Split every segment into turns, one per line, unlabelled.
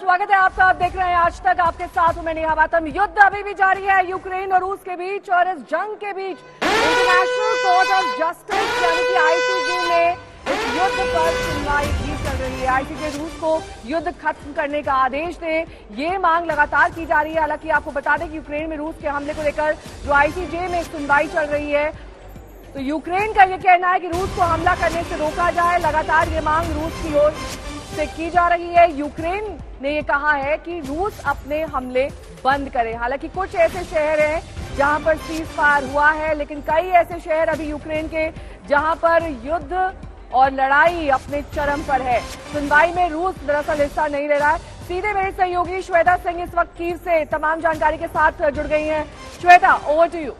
स्वागत है आपका। आप देख रहे हैं आज तक, आपके साथ हूं मैं नेहा बातम। युद्ध अभी भी जारी है यूक्रेन और रूस के बीच, और इस जंग के बीच इंटरनेशनल कोर्ट ऑफ जस्टिस यानी कि आईसीजे में इस युद्ध पर सुनवाई भी चल रही है। आईसीजे रूस को युद्ध खत्म करने का आदेश दे, ये मांग लगातार की जा रही है। हालांकि आपको बता दें कि यूक्रेन में रूस के हमले को लेकर जो आईसीजे में सुनवाई चल रही है, तो यूक्रेन का यह कहना है कि रूस को हमला करने से रोका जाए। लगातार ये मांग रूस की ओर से की जा रही है। यूक्रेन ने ये कहा है कि रूस अपने हमले बंद करे। हालांकि कुछ ऐसे शहर हैं जहां पर सीज फायर हुआ है, लेकिन कई ऐसे शहर अभी यूक्रेन के जहां पर युद्ध और लड़ाई अपने चरम पर है। सुनवाई में रूस दरअसल हिस्सा नहीं ले रहा है। सीधे मेरे सहयोगी श्वेता सिंह इस वक्त कीव से तमाम जानकारी के साथ जुड़ गई हैं। Shweta, over to you.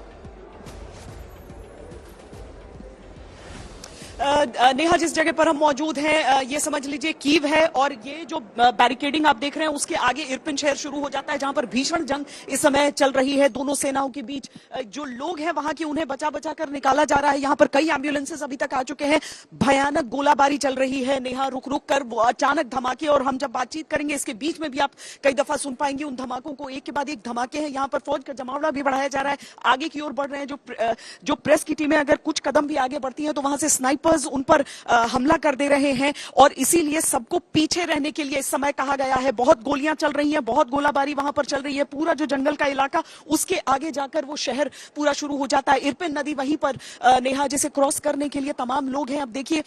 Neha, जिस जगह पर हम मौजूद हैं ये समझ लीजिए कीव है, और ये जो बैरिकेडिंग आप देख रहे हैं उसके आगे इरपिन शहर शुरू हो जाता है, जहां पर भीषण जंग इस समय चल रही है दोनों सेनाओं के बीच। जो लोग हैं वहां की, उन्हें बचा बचा कर निकाला जा रहा है। यहाँ पर कई एम्बुलेंसेस अभी तक आ चुके हैं। भयानक गोलाबारी चल रही है नेहा, रुक रुक कर अचानक धमाके, और हम जब बातचीत करेंगे इसके बीच में भी आप कई दफा सुन पाएंगे उन धमाकों को। एक के बाद एक धमाके हैं। यहाँ पर फौज का जमावड़ा भी बढ़ाया जा रहा है, आगे की ओर बढ़ रहे हैं जो प्रेस की टीमें अगर कुछ कदम भी आगे बढ़ती है तो वहां से स्नाइपर उन पर हमला कर दे रहे हैं, और इसीलिए सबको पीछे रहने के लिए इस समय कहा गया है। बहुत गोलियां चल रही हैं, बहुत गोलाबारी वहां पर चल रही है। पूरा जो जंगल का इलाका, उसके आगे जाकर वो शहर पूरा शुरू हो जाता है। इरपिन नदी वहीं पर नेहा, जिसे क्रॉस करने के लिए तमाम लोग हैं। अब देखिए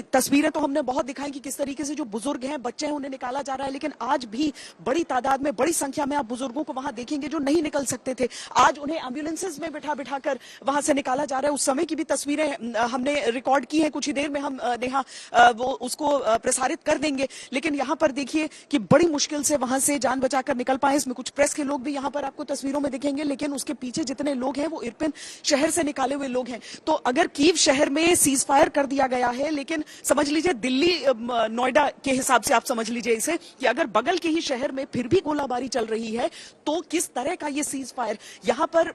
तस्वीरें तो हमने बहुत दिखाई कि किस तरीके से जो बुजुर्ग हैं, बच्चे हैं, उन्हें निकाला जा रहा है, लेकिन आज भी बड़ी तादाद में, बड़ी संख्या में आप बुजुर्गों को वहां देखेंगे जो नहीं निकल सकते थे। आज उन्हें एम्बुलेंसेज में बिठा बिठा कर वहां से निकाला जा रहा है। उस समय की भी तस्वीरें हमने रिकॉर्ड की है, कुछ ही देर में हम नेहा वो उसको प्रसारित कर देंगे। लेकिन यहां पर देखिए कि बड़ी मुश्किल से वहां से जान बचाकर निकल पाए। इसमें कुछ प्रेस के लोग भी यहां पर आपको तस्वीरों में दिखेंगे, लेकिन उसके पीछे जितने लोग हैं वो इरपिन शहर से निकाले हुए लोग हैं। तो अगर कीव शहर में सीज फायर कर दिया गया है, लेकिन समझ लीजिए दिल्ली नोएडा के हिसाब से आप समझ लीजिए इसे, कि अगर बगल के ही शहर में फिर भी गोलाबारी चल रही है तो किस तरह का ये सीज फायर। यहां पर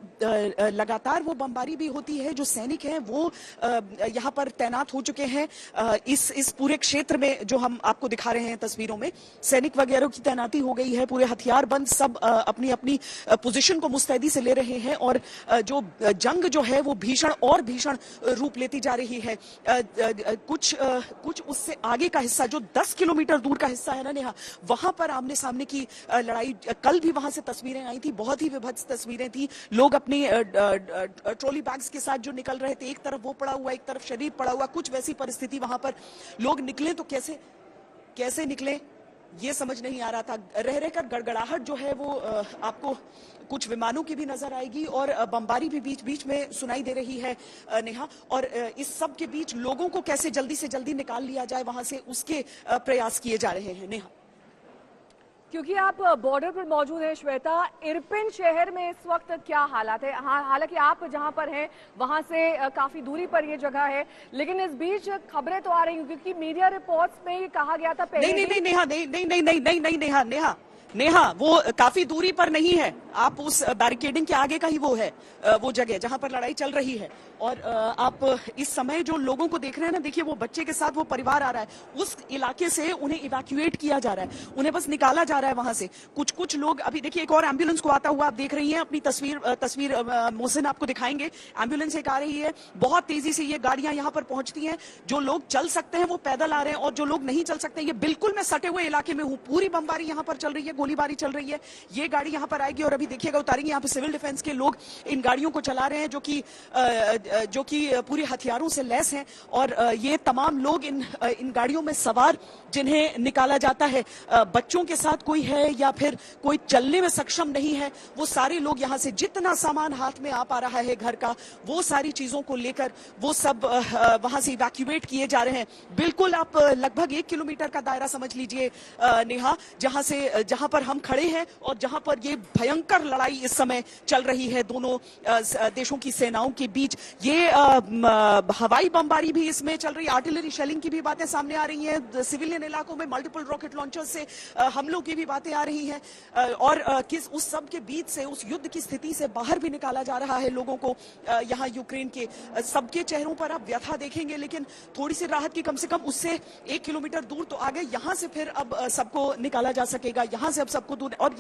लगातार वो बमबारी भी होती है। जो सैनिक हैं वो यहां पर तैनात हो चुके हैं। इस पूरे क्षेत्र में जो हम आपको दिखा रहे हैं तस्वीरों में, सैनिक वगैरह की तैनाती हो गई है। पूरे हथियार बंद, सब अपनी अपनी पोजीशन को मुस्तैदी से ले रहे हैं, और जो जंग जो है वो भीषण और भीषण रूप लेती जा रही है। कुछ उससे आगे का हिस्सा, जो 10 किलोमीटर दूर का हिस्सा है ना नेहा, वहां पर आमने सामने की लड़ाई। कल भी वहां से तस्वीरें आई थी, बहुत ही विभत्स तस्वीरें थी। लोग अपनी ट्रॉली बैग्स के साथ जो निकल रहे थे, एक तरफ वो पड़ा हुआ, एक तरफ शरीर पड़ा हुआ, कुछ वैसी परिस्थिति वहां पर। लोग निकले तो कैसे निकले ये समझ नहीं आ रहा था। रह रहकर गड़गड़ाहट जो है वो आपको कुछ विमानों की भी नजर आएगी, और बमबारी भी बीच बीच में सुनाई दे रही है नेहा। और इस सब के बीच लोगों को कैसे जल्दी से जल्दी निकाल लिया जाए वहां से, उसके प्रयास किए जा रहे हैं नेहा।
क्योंकि आप बॉर्डर पर मौजूद हैं श्वेता, इरपिन शहर में इस वक्त क्या हालात है? हालांकि आप जहां पर हैं वहां से काफी दूरी पर ये जगह है, लेकिन इस बीच खबरें तो आ रही हैं, क्योंकि मीडिया रिपोर्ट्स में ये कहा गया था पहले।
नहीं नेहा, वो काफी दूरी पर नहीं है। आप उस बैरिकेडिंग के आगे का ही वो है, वो जगह जहां पर लड़ाई चल रही है। और आप इस समय जो लोगों को देख रहे हैं ना, देखिए वो बच्चे के साथ वो परिवार आ रहा है। उस इलाके से उन्हें इवैक्यूएट किया जा रहा है, उन्हें बस निकाला जा रहा है वहां से। कुछ लोग अभी देखिए, एक और एम्बुलेंस को आता हुआ आप देख रही हैं। अपनी तस्वीर मोहसिन आपको दिखाएंगे। एम्बुलेंस एक आ रही है, बहुत तेजी से ये गाड़ियां यहाँ पर पहुंचती हैं। जो लोग चल सकते हैं वो पैदल आ रहे हैं, और जो लोग नहीं चल सकते, ये बिल्कुल मैं सटे हुए इलाके में हूँ। पूरी बमबारी यहाँ पर चल रही है, गोलीबारी चल रही है। ये गाड़ी यहाँ पर आएगी और अभी देखिएगा उतारेंगे। यहाँ पे सिविल डिफेंस के लोग इन गाड़ियों को चला रहे हैं, जो कि पूरे हथियारों से लैस हैं। और ये तमाम लोग इन गाड़ियों में सवार, जिन्हें निकाला जाता है, बच्चों के साथ कोई है या फिर कोई चलने में सक्षम नहीं है, वो सारे लोग यहाँ से जितना सामान हाथ में आ पा रहा है घर का, वो सारी चीजों को लेकर वो सब वहां से इवैक्यूएट किए जा रहे हैं। बिल्कुल आप लगभग 1 किलोमीटर का दायरा समझ लीजिए नेहा, जहां पर हम खड़े हैं और जहां पर ये भयंकर भयंकर लड़ाई इस समय चल रही है दोनों देशों की सेनाओं के बीच। ये हवाई बमबारी भी इसमें चल रही है, आर्टिलरी शेलिंग की भी बातें सामने आ रही हैं, सिविलियन इलाकों में मल्टीपल रॉकेट लॉन्चर से हमलों की भी बातें आ रही हैं, और किस उस सब के बीच से, उस युद्ध की स्थिति से बाहर भी निकाला जा रहा है लोगों को। यहाँ यूक्रेन के सबके चेहरों पर आप व्यथा देखेंगे, लेकिन थोड़ी सी राहत की, कम से कम उससे 1 किलोमीटर दूर तो आ गए। यहाँ से फिर अब सबको निकाला जा सकेगा, यहाँ से अब सबको दूर। और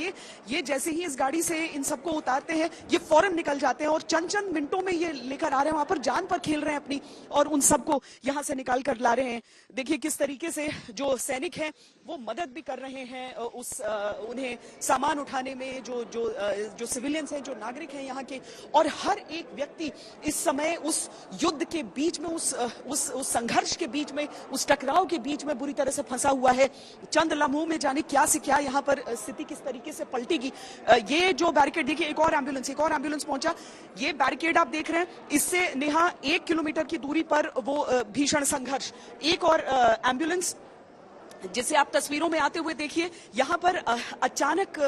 ये जैसे ही इस गाड़ी से इन सबको उतारते हैं, ये फौरन निकल जाते हैं और चंद मिनटों में ये लेकर आ रहे हैं, वहां पर जान पर खेल रहे हैं अपनी, और उन सबको यहाँ से निकाल कर ला रहे हैं। देखिए किस तरीके से जो सैनिक हैं वो मदद भी कर रहे हैं उन्हें सामान उठाने में, जो सिविलियंस हैं, जो नागरिक हैं यहाँ के। और हर एक व्यक्ति इस समय उस युद्ध के बीच में, उस संघर्ष के बीच में, उस टकराव के बीच में बुरी तरह से फंसा हुआ है। चंद लम्हों में जाने क्या से क्या यहाँ पर स्थिति किस तरीके से पलटेगी। ये जो बैरिकेड देखिए, एक और एम्बुलेंस पहुंचा। ये बैरिकेड आप देख रहे हैं, इससे नेहा 1 किलोमीटर की दूरी पर वो भीषण संघर्ष। एक और एम्बुलेंस जिसे आप तस्वीरों में आते हुए देखिए, यहाँ पर अचानक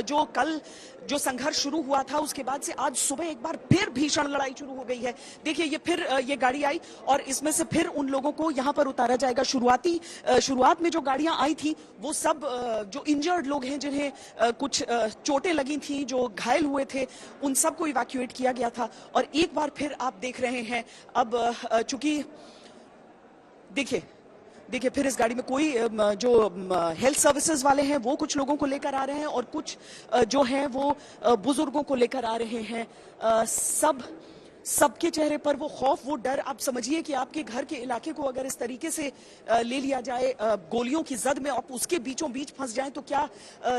जो कल जो संघर्ष शुरू हुआ था, उसके बाद से आज सुबह एक बार फिर भीषण लड़ाई शुरू हो गई है। देखिए ये फिर ये गाड़ी आई और इसमें से फिर उन लोगों को यहाँ पर उतारा जाएगा। शुरुआत में जो गाड़ियां आई थी वो सब जो इंजर्ड लोग हैं, जिन्हें कुछ चोटें लगी थी, जो घायल हुए थे, उन सबको इवैक्यूएट किया गया था। और एक बार फिर आप देख रहे हैं अब चूंकि देखिए फिर इस गाड़ी में कोई जो हेल्थ सर्विसेज वाले हैं वो कुछ लोगों को लेकर आ रहे हैं, और कुछ जो हैं वो बुजुर्गों को लेकर आ रहे हैं। सबके चेहरे पर वो खौफ, वो डर। आप समझिए कि आपके घर के इलाके को अगर इस तरीके से ले लिया जाए गोलियों की जद में, आप उसके बीचों बीच फंस जाएं तो क्या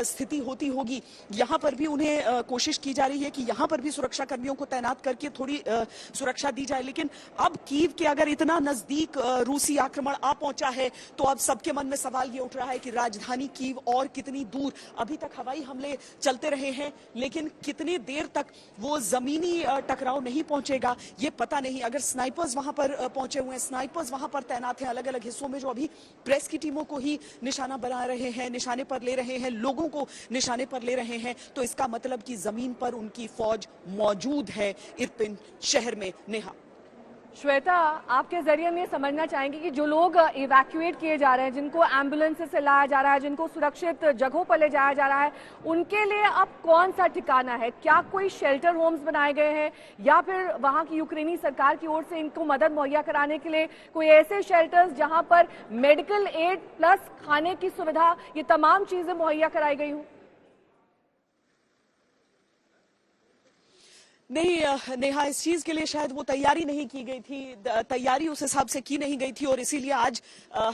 स्थिति होती होगी। यहाँ पर भी उन्हें कोशिश की जा रही है कि यहाँ पर भी सुरक्षा कर्मियों को तैनात करके थोड़ी सुरक्षा दी जाए। लेकिन अब कीव के अगर इतना नजदीक रूसी आक्रमण आ पहुंचा है, तो अब सबके मन में सवाल ये उठ रहा है कि राजधानी कीव और कितनी दूर। अभी तक हवाई हमले चलते रहे हैं, लेकिन कितनी देर तक वो जमीनी टकराव नहीं पहुंचेगा ये पता नहीं। अगर स्नाइपर्स वहां पर पहुंचे हुए हैं, स्नाइपर्स वहां पर तैनात हैं अलग अलग हिस्सों में, जो अभी प्रेस की टीमों को ही निशाना बना रहे हैं, निशाने पर ले रहे हैं, लोगों को निशाने पर ले रहे हैं, तो इसका मतलब कि जमीन पर उनकी फौज मौजूद है इरपिन शहर में। नेहा,
श्वेता, आपके जरिए हम ये समझना चाहेंगे कि जो लोग इवैक्यूएट किए जा रहे हैं, जिनको एम्बुलेंस से लाया जा रहा है, जिनको सुरक्षित जगहों पर ले जाया जा रहा है, उनके लिए अब कौन सा ठिकाना है? क्या कोई शेल्टर होम्स बनाए गए हैं, या फिर वहां की यूक्रेनी सरकार की ओर से इनको मदद मुहैया कराने के लिए कोई ऐसे शेल्टर्स जहां पर मेडिकल एड प्लस खाने की सुविधा, ये तमाम चीजें मुहैया कराई गई हूँ?
नहीं नेहा, इस चीज के लिए शायद वो तैयारी नहीं की गई थी, तैयारी उस हिसाब से की नहीं गई थी, और इसीलिए आज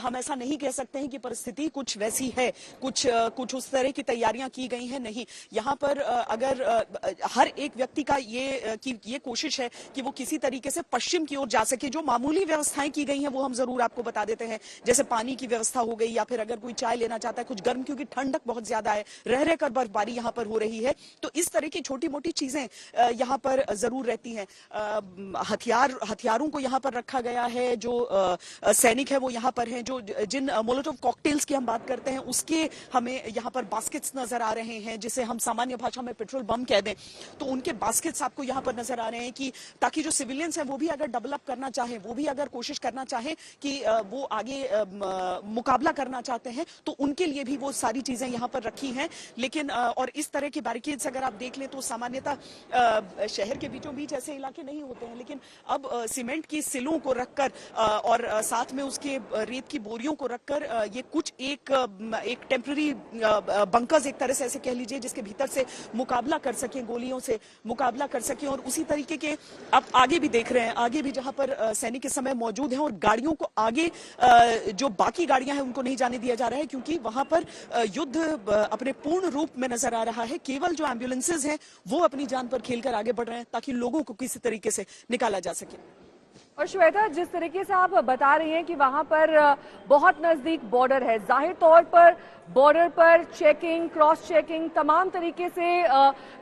हम ऐसा नहीं कह सकते हैं कि परिस्थिति कुछ वैसी है, कुछ उस तरह की तैयारियां की गई हैं। नहीं, यहाँ पर अगर हर एक व्यक्ति का ये कोशिश है कि वो किसी तरीके से पश्चिम की ओर जा सके। जो मामूली व्यवस्थाएं की गई हैं वो हम जरूर आपको बता देते हैं, जैसे पानी की व्यवस्था हो गई, या फिर अगर कोई चाय लेना चाहता है कुछ गर्म, क्योंकि ठंडक बहुत ज्यादा है, रह रहकर बर्फबारी यहाँ पर हो रही है, तो इस तरह की छोटी मोटी चीजें यहाँ पर जरूर रहती हैं। हथियारों को यहाँ पर रखा गया है, जो सैनिक है वो यहाँ पर हैं, जो जिन मोलोटोव कॉकटेल्स की हम बात करते हैं उसके हमें यहाँ पर बास्केट्स नजर आ रहे हैं, जिसे हम सामान्य भाषा में पेट्रोल बम कह दें, तो उनके बास्केट्स आपको यहाँ पर नजर आ रहे हैं, कि ताकि जो सिविलियंस हैं वो भी अगर डेवलप करना चाहे, वो भी अगर कोशिश करना चाहे कि वो आगे मुकाबला करना चाहते हैं, तो उनके लिए भी वो सारी चीजें यहाँ पर रखी हैं। लेकिन और इस तरह के बैरिकेड्स अगर आप देख लें तो सामान्यतः शहर के बीचों बीच ऐसे इलाके नहीं होते हैं, लेकिन अब सीमेंट की सिलों को रखकर और साथ में उसके रेत की बोरियों को रखकर ये कुछ एक टेम्पररी बंकर्स एक तरह से ऐसे कह लीजिए, जिसके भीतर से मुकाबला कर सकें, गोलियों से मुकाबला कर सकें। और उसी तरीके के आप आगे भी देख रहे हैं, आगे भी जहां पर सैनिक इस समय मौजूद हैं, और गाड़ियों को आगे जो बाकी गाड़ियां हैं उनको नहीं जाने दिया जा रहा है, क्योंकि वहां पर युद्ध अपने पूर्ण रूप में नजर आ रहा है। केवल जो एम्बुलेंसेज हैं वो अपनी जान पर खेलकर आगे बढ़ रहे हैं, ताकि लोगों को किसी तरीके से निकाला जा सके।
और श्वेता, जिस तरीके से आप बता रही हैं कि वहां पर बहुत नजदीक बॉर्डर है, जाहिर तौर पर बॉर्डर पर चेकिंग, क्रॉस चेकिंग, तमाम तरीके से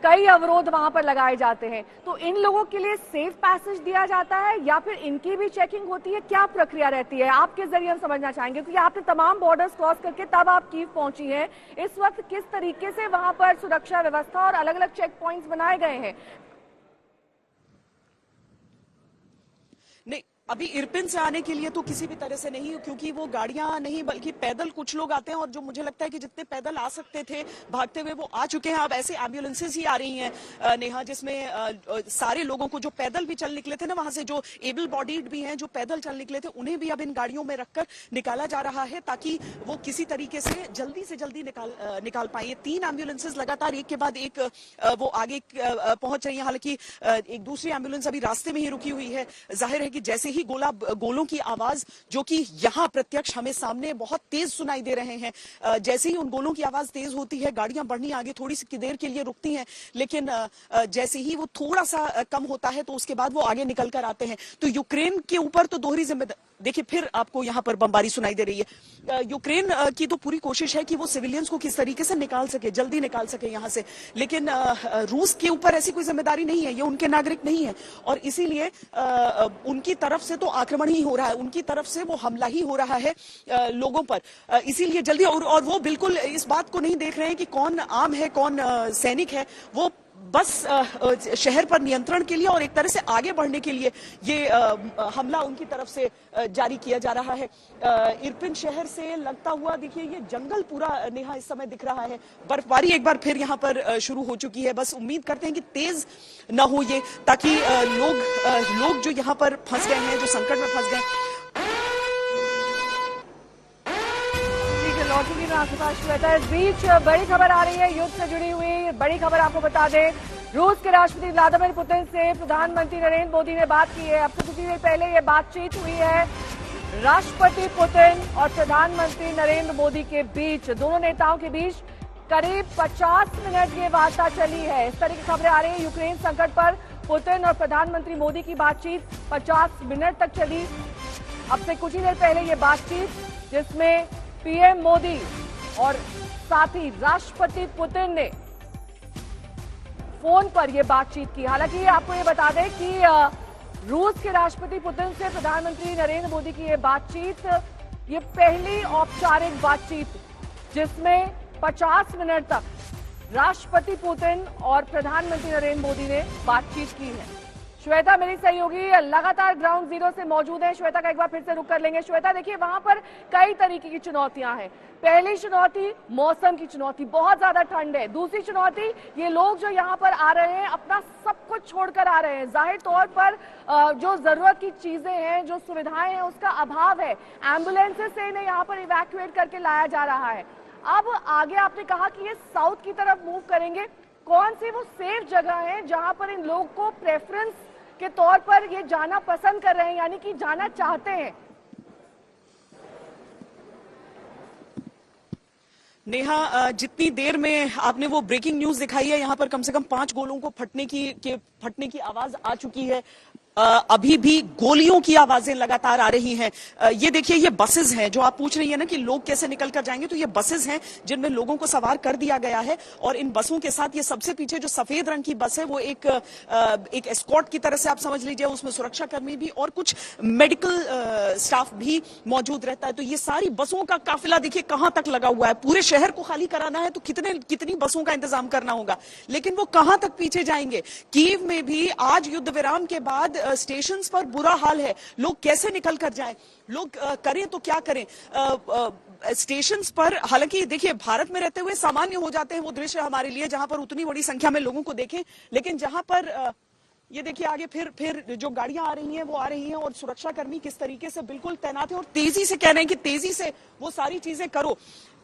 कई अवरोध वहां पर लगाए जाते हैं। तो इन लोगों के लिए सेफ पैसेज दिया जाता है या फिर इनकी भी चेकिंग होती है? क्या प्रक्रिया रहती है आपके जरिए हम समझना चाहेंगे, क्योंकि आपने तमाम बॉर्डर्स क्रॉस करके तब आप कीव पहुंची हैं। इस वक्त किस तरीके से वहां पर सुरक्षा व्यवस्था और अलग अलग चेक पॉइंट्स बनाए गए हैं?
नहीं, अभी इरपिन से आने के लिए तो किसी भी तरह से नहीं, क्योंकि वो गाड़ियां नहीं बल्कि पैदल कुछ लोग आते हैं, और जो मुझे लगता है कि जितने पैदल आ सकते थे भागते हुए वो आ चुके हैं। अब ऐसे एम्बुलेंसेज ही आ रही हैं नेहा, जिसमें सारे लोगों को जो पैदल भी चल निकले थे ना वहां से, जो एबल बॉडीड भी हैं जो पैदल चल निकले थे, उन्हें भी अब इन गाड़ियों में रखकर निकाला जा रहा है ताकि वो किसी तरीके से जल्दी निकाल पाए। 3 एम्बुलेंसेज लगातार एक के बाद एक वो आगे पहुंच रही है। हालांकि एक दूसरी एम्बुलेंस अभी रास्ते में ही रुकी हुई है। जाहिर है कि जैसे ही गोलों की आवाज, जो कि यहाँ प्रत्यक्ष हमें सामने बहुत तेज सुनाई दे रहे हैं, जैसे ही उन गोलों की आवाज तेज होती है गाड़ियां बढ़नी आगे थोड़ी सी देर के लिए रुकती हैं, लेकिन जैसे ही वो थोड़ा सा कम होता है तो उसके बाद वो आगे निकल कर आते हैं। तो यूक्रेन के ऊपर तो दोहरी जिम्मेदारी, देखिए फिर आपको यहाँ पर बमबारी सुनाई दे रही है। यूक्रेन की तो पूरी कोशिश है कि वो सिविलियंस को किस तरीके से निकाल सके, जल्दी निकाल सके यहाँ से, लेकिन रूस के ऊपर ऐसी कोई जिम्मेदारी नहीं है, ये उनके नागरिक नहीं है, और इसीलिए उनकी तरफ से तो आक्रमण ही हो रहा है, उनकी तरफ से वो हमला ही हो रहा है लोगों पर। इसीलिए जल्दी, और वो बिल्कुल इस बात को नहीं देख रहे हैं कि कौन आम है कौन सैनिक है, वो बस शहर पर नियंत्रण के लिए और एक तरह से आगे बढ़ने के लिए ये हमला उनकी तरफ से जारी किया जा रहा है। इरपिन शहर से लगता हुआ देखिए ये जंगल पूरा नेहा इस समय दिख रहा है। बर्फबारी एक बार फिर यहाँ पर शुरू हो चुकी है। बस उम्मीद करते हैं कि तेज ना हो ये, ताकि लोग जो यहाँ पर फंस गए हैं, जो संकट में फंस गए।
लौटूंगी मैं आपके पास श्वेता। इस बीच बड़ी खबर आ रही है युद्ध से जुड़ी हुई। बड़ी खबर आपको बता दें, रूस के राष्ट्रपति व्लादिमीर पुतिन से प्रधानमंत्री नरेंद्र मोदी ने बात की है। अब से कुछ देर पहले ये बातचीत हुई है राष्ट्रपति पुतिन और प्रधानमंत्री नरेंद्र मोदी के बीच। दोनों नेताओं के बीच करीब 50 मिनट ये वार्ता चली है। इस तरह की खबरें आ रही है। यूक्रेन संकट पर पुतिन और प्रधानमंत्री मोदी की बातचीत 50 मिनट तक चली। अब से कुछ ही देर पहले ये बातचीत, जिसमें पीएम मोदी और साथ ही राष्ट्रपति पुतिन ने फोन पर यह बातचीत की। हालांकि आपको ये बता दें कि रूस के राष्ट्रपति पुतिन से प्रधानमंत्री नरेंद्र मोदी की यह बातचीत, ये पहली औपचारिक बातचीत जिसमें 50 मिनट तक राष्ट्रपति पुतिन और प्रधानमंत्री नरेंद्र मोदी ने बातचीत की है। श्वेता मेरी सहयोगी लगातार ग्राउंड जीरो से मौजूद है। श्वेता का एक बार फिर से रुक कर लेंगे। श्वेता देखिए, वहां पर कई तरीके की चुनौतियां हैं। पहली चुनौती मौसम की चुनौती, बहुत ज्यादा ठंड है। दूसरी चुनौती ये लोग जो यहाँ पर आ रहे हैं अपना सब कुछ छोड़कर आ रहे हैं। जाहिर तौर पर जो जरूरत की चीजें हैं, जो सुविधाएं हैं, उसका अभाव है। एम्बुलेंसेस से इन्हें यहाँ पर इवैक्यूएट करके लाया जा रहा है। अब आगे आपने कहा कि ये साउथ की तरफ मूव करेंगे। कौन सी वो सेफ जगह है जहां पर इन लोग को प्रेफरेंस के तौर पर ये जाना पसंद कर रहे हैं, यानी कि जाना चाहते हैं?
नेहा, जितनी देर में आपने वो ब्रेकिंग न्यूज दिखाई है, यहाँ पर कम से कम 5 गोलों को फटने की आवाज आ चुकी है। अभी भी गोलियों की आवाजें लगातार आ रही हैं। ये देखिए, ये बसेस हैं जो आप पूछ रही है ना कि लोग कैसे निकल कर जाएंगे, तो ये बसेस हैं जिनमें लोगों को सवार कर दिया गया है। और इन बसों के साथ ये सबसे पीछे जो सफेद रंग की बस है वो एक एस्कॉर्ट की तरह से आप समझ लीजिए। उसमें सुरक्षाकर्मी भी और कुछ मेडिकल स्टाफ भी मौजूद रहता है। तो ये सारी बसों का काफिला देखिए कहां तक लगा हुआ है। पूरे शहर को खाली कराना है तो कितनी बसों का इंतजाम करना होगा, लेकिन वो कहां तक पीछे जाएंगे। कीव में भी आज युद्ध विराम के बाद स्टेशंस पर बुरा हाल है। लोग कैसे निकल कर जाएं, लोग करें तो क्या करें। स्टेशंस पर हालांकि देखिए भारत में रहते हुए सामान्य हो जाते हैं वो दृश्य हमारे लिए, जहां पर उतनी बड़ी संख्या में लोगों को देखें, लेकिन जहां पर ये देखिए आगे फिर जो गाड़ियां आ रही हैं वो आ रही हैं और सुरक्षाकर्मी किस तरीके से बिल्कुल तैनात है और तेजी से कह रहे हैं कि तेजी से वो सारी चीजें करो।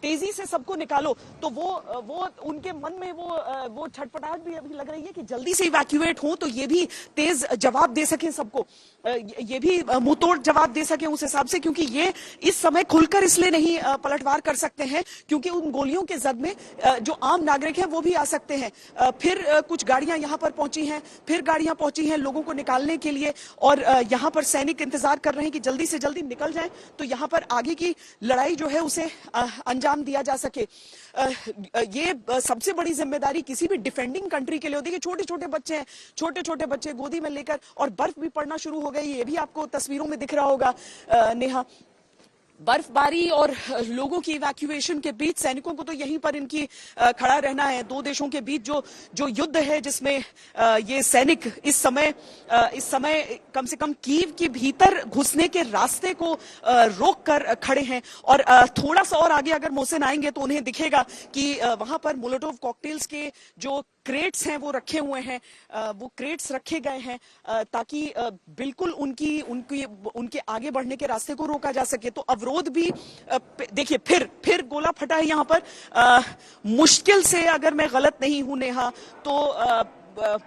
तेजी से सबको निकालो, तो वो उनके मन में वो छटपटाहट भी अभी लग रही है कि जल्दी से इवैक्यूएट हो तो ये भी तेज जवाब दे सके सबको, ये भी मुंहतोड़ जवाब दे सके उस हिसाब से, क्योंकि ये इस समय खुलकर इसलिए नहीं पलटवार कर सकते हैं क्योंकि उन गोलियों के जद में जो आम नागरिक हैं वो भी आ सकते हैं। फिर कुछ गाड़ियां यहां पर पहुंची हैं, फिर गाड़ियां पहुंची हैं लोगों को निकालने के लिए, और यहां पर सैनिक इंतजार कर रहे हैं कि जल्दी से जल्दी निकल जाएं तो यहां पर आगे की लड़ाई जो है उसे अंजाम दिया जा सके। ये सबसे बड़ी जिम्मेदारी किसी भी डिफेंडिंग कंट्री के लिए होती है कि छोटे छोटे बच्चे हैं, छोटे छोटे बच्चे गोदी में लेकर, और बर्फ भी पड़ना शुरू हो गई, ये भी आपको तस्वीरों में दिख रहा होगा नेहा। बर्फबारी और लोगों की इवैक्यूएशन के बीच सैनिकों को तो यहीं पर इनकी खड़ा रहना है। दो देशों के बीच जो युद्ध है जिसमें ये सैनिक इस समय कम से कम कीव के भीतर घुसने के रास्ते को रोक कर खड़े हैं, और थोड़ा सा और आगे अगर मोहसिन आएंगे तो उन्हें दिखेगा कि वहां पर मोलोटोव कॉकटेल्स के जो क्रेट्स हैं वो रखे हुए हैं, वो क्रेट्स रखे गए हैं ताकि बिल्कुल उनके आगे बढ़ने के रास्ते को रोका जा सके। तो अवरोध भी देखिए, फिर गोला फटा है यहां पर। मुश्किल से, अगर मैं गलत नहीं हूं नेहा, तो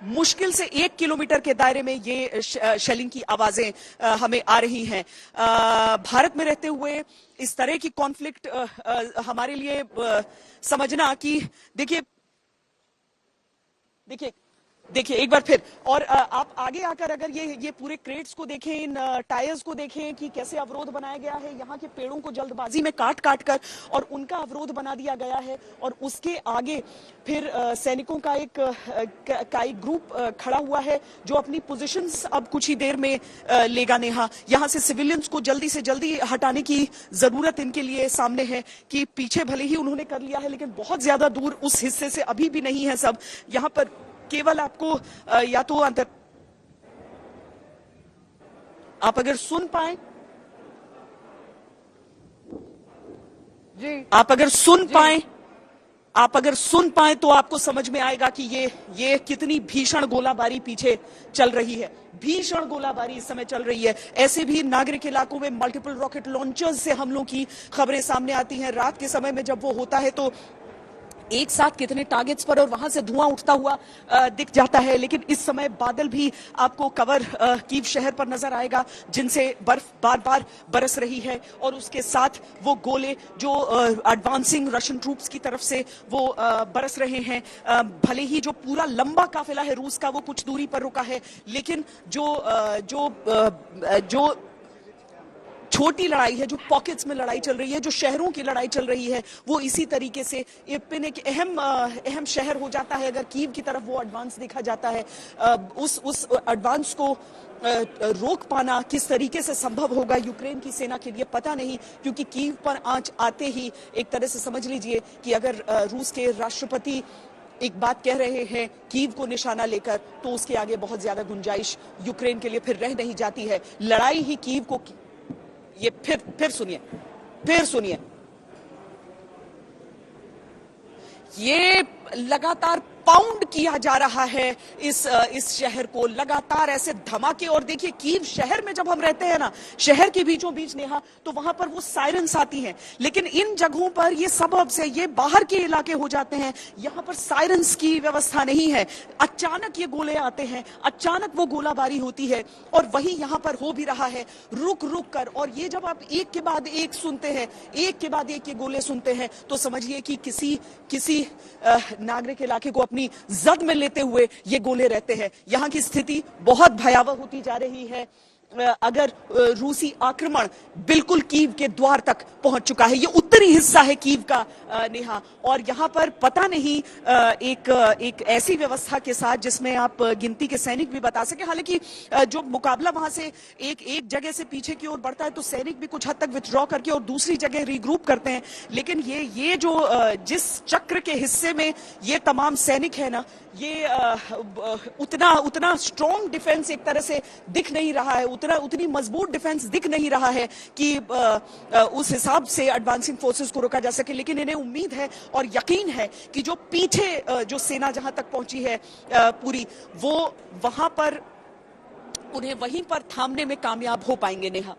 मुश्किल से 1 किलोमीटर के दायरे में ये शेलिंग की आवाजें हमें आ रही हैं। भारत में रहते हुए इस तरह की कॉन्फ्लिक्ट हमारे लिए समझना कि देखिए एक बार फिर, और आप आगे आकर अगर ये पूरे क्रेट्स को देखें, इन टायर्स को देखें कि कैसे अवरोध बनाया गया है, यहाँ के पेड़ों को जल्दबाजी में काट कर और उनका अवरोध बना दिया गया है, और उसके आगे फिर सैनिकों का एक ग्रुप खड़ा हुआ है जो अपनी पोजीशंस अब कुछ ही देर में लेगा नेहा। यहाँ से सिविलियंस को जल्दी से जल्दी हटाने की जरूरत इनके लिए सामने है कि पीछे भले ही उन्होंने कर लिया है लेकिन बहुत ज्यादा दूर उस हिस्से से अभी भी नहीं है सब। यहाँ पर केवल आपको या तो अंदर आप अगर सुन पाए
जी,
आप अगर सुन पाए तो आपको समझ में आएगा कि ये कितनी भीषण गोलाबारी पीछे चल रही है। भीषण गोलाबारी इस समय चल रही है। ऐसे भी नागरिक इलाकों में मल्टीपल रॉकेट लॉन्चर्स से हमलों की खबरें सामने आती हैं। रात के समय में जब वो होता है तो एक साथ कितने टारगेट्स पर और वहां से धुआं उठता हुआ दिख जाता है, लेकिन इस समय बादल भी आपको कवर कीव शहर पर नजर आएगा जिनसे बर्फ बार बार बरस रही है, और उसके साथ वो गोले जो एडवांसिंग रशियन ट्रूप्स की तरफ से वो बरस रहे हैं। भले ही जो पूरा लंबा काफिला है रूस का वो कुछ दूरी पर रुका है, लेकिन जो छोटी लड़ाई है, जो पॉकेट्स में लड़ाई चल रही है, जो शहरों की लड़ाई चल रही है, वो इसी तरीके से इर्पिन एक अहम शहर हो जाता है अगर कीव की तरफ वो एडवांस देखा जाता है। उस एडवांस को रोक पाना किस तरीके से संभव होगा यूक्रेन की सेना के लिए पता नहीं, क्योंकि कीव पर आंच आते ही एक तरह से समझ लीजिए कि अगर रूस के राष्ट्रपति एक बात कह रहे हैं कीव को निशाना लेकर, तो उसके आगे बहुत ज्यादा गुंजाइश यूक्रेन के लिए फिर रह नहीं जाती है। लड़ाई ही कीव को, ये फिर सुनिए, ये लगातार पाउंड किया जा रहा है इस शहर को, लगातार ऐसे धमाके। और देखिए कीव शहर में जब हम रहते हैं ना, शहर के बीचों बीच नेहा, तो वहां पर वो सायरन्स आती हैं, लेकिन इन जगहों पर ये सबब से ये बाहर के इलाके हो जाते हैं, यहां पर सायरन्स की व्यवस्था नहीं है। अचानक ये गोले आते हैं, अचानक वो गोलाबारी होती है, और वही यहां पर हो भी रहा है रुक कर। और ये जब आप एक के बाद एक सुनते हैं, एक के बाद एक ये गोले सुनते हैं, तो समझिए कि किसी नागरिक इलाके को अपनी जद में लेते हुए ये गोले रहते हैं। यहां की स्थिति बहुत भयावह होती जा रही है। अगर रूसी आक्रमण बिल्कुल कीव के द्वार तक पहुंच चुका है, ये उत्तरी हिस्सा है कीव का नेहा, और यहां पर पता नहीं एक ऐसी व्यवस्था के साथ जिसमें आप गिनती के सैनिक भी बता सके। हालांकि जो मुकाबला वहां से एक जगह से पीछे की ओर बढ़ता है तो सैनिक भी कुछ हद तक विथड्रॉ करके और दूसरी जगह रीग्रुप करते हैं, लेकिन ये जो जिस चक्र के हिस्से में ये तमाम सैनिक है ना, ये उतना स्ट्रॉन्ग डिफेंस एक तरह से दिख नहीं रहा है, उतनी मजबूत डिफेंस दिख नहीं रहा है कि उस हिसाब से एडवांसिंग फोर्सेस को रोका जा सके। लेकिन इन्हें उम्मीद है और यकीन है कि जो पीछे जो सेना जहां तक पहुंची है पूरी, वो वहां पर उन्हें वहीं पर थामने में कामयाब हो पाएंगे नेहा।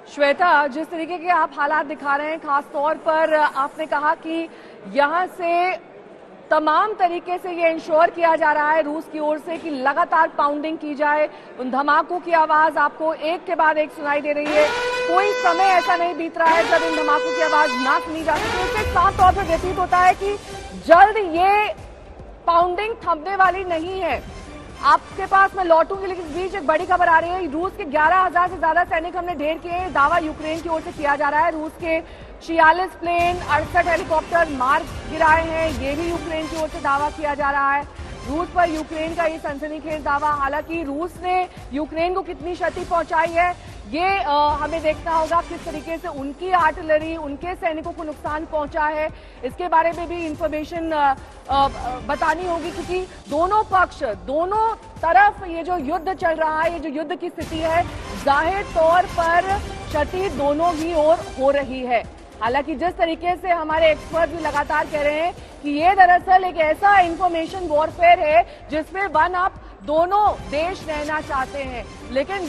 श्वेता, जिस तरीके के आप हालात दिखा रहे हैं, खास तौर पर आपने कहा कि यहां से तमाम तरीके से ये इंश्योर किया जा रहा है रूस की ओर से कि लगातार पाउंडिंग की जाए। उन धमाकों की आवाज आपको एक के बाद एक सुनाई दे रही है। कोई समय ऐसा नहीं बीत रहा है जब इन धमाकों की आवाज ना सुनी जा सके। इससे साफ तौर पर व्यतीत होता है कि जल्द ये पाउंडिंग थमने वाली नहीं है। आपके पास मैं लौटूंगी, लेकिन इस बीच एक बड़ी खबर आ रही है। रूस के 11,000 से ज्यादा सैनिक हमने ढेर किए हैं, दावा यूक्रेन की ओर से किया जा रहा है। रूस के 46 प्लेन, 68 हेलीकॉप्टर मार गिराए हैं, ये भी यूक्रेन की ओर से दावा किया जा रहा है। रूस पर यूक्रेन का ये सनसनीखेज दावा। हालांकि रूस ने यूक्रेन को कितनी क्षति पहुंचाई है ये हमें देखना होगा, किस तरीके से उनकी आर्टिलरी, उनके सैनिकों को नुकसान पहुंचा है, इसके बारे में भी इंफॉर्मेशन बतानी होगी। क्योंकि दोनों पक्ष, दोनों तरफ ये जो युद्ध चल रहा है, ये जो युद्ध की स्थिति है, जाहिर तौर पर क्षति दोनों ही ओर हो रही है। हालांकि जिस तरीके से हमारे एक्सपर्ट भी लगातार कह रहे हैं कि ये दरअसल एक ऐसा इंफॉर्मेशन वॉरफेयर है जिसमें वन अप दोनों देश रहना चाहते हैं। लेकिन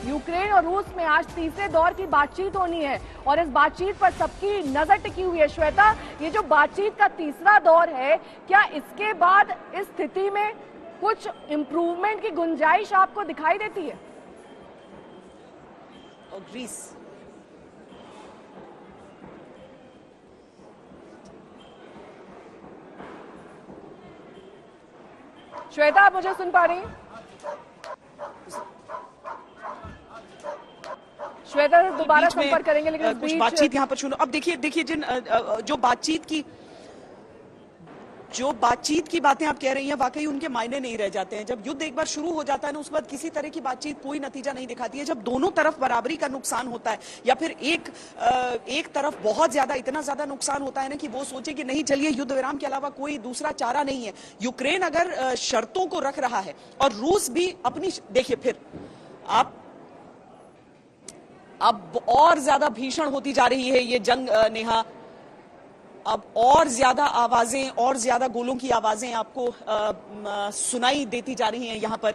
यूक्रेन और रूस में आज तीसरे दौर की बातचीत होनी है और इस बातचीत पर सबकी नजर टिकी हुई है। श्वेता, ये जो बातचीत का तीसरा दौर है, क्या इसके बाद इस स्थिति में कुछ इंप्रूवमेंट की गुंजाइश आपको दिखाई देती है?
ग्रीस
श्वेता, आप मुझे सुन पा रही हैं? श्वेता से दोबारा संपर्क करेंगे, लेकिन
कुछ बातचीत यहाँ पर सुनो। अब देखिए जिन जो बातचीत की बातें आप कह रही हैं, वाकई उनके मायने नहीं रह जाते हैं। जब युद्ध एक बार शुरू हो जाता है ना, उसके बाद किसी तरह की बातचीत कोई नतीजा नहीं दिखाती है। जब दोनों तरफ बराबरी का नुकसान होता है या फिर एक तरफ बहुत ज्यादा, इतना ज्यादा नुकसान होता है ना कि वो सोचे कि नहीं, चलिए युद्ध विराम के अलावा कोई दूसरा चारा नहीं है। यूक्रेन अगर शर्तों को रख रहा है और रूस भी अपनी, देखिए फिर अब और ज्यादा भीषण होती जा रही है ये जंग नेहा। अब और ज्यादा आवाजें, और ज्यादा गोलों की आवाजें आपको सुनाई देती जा रही हैं यहाँ पर।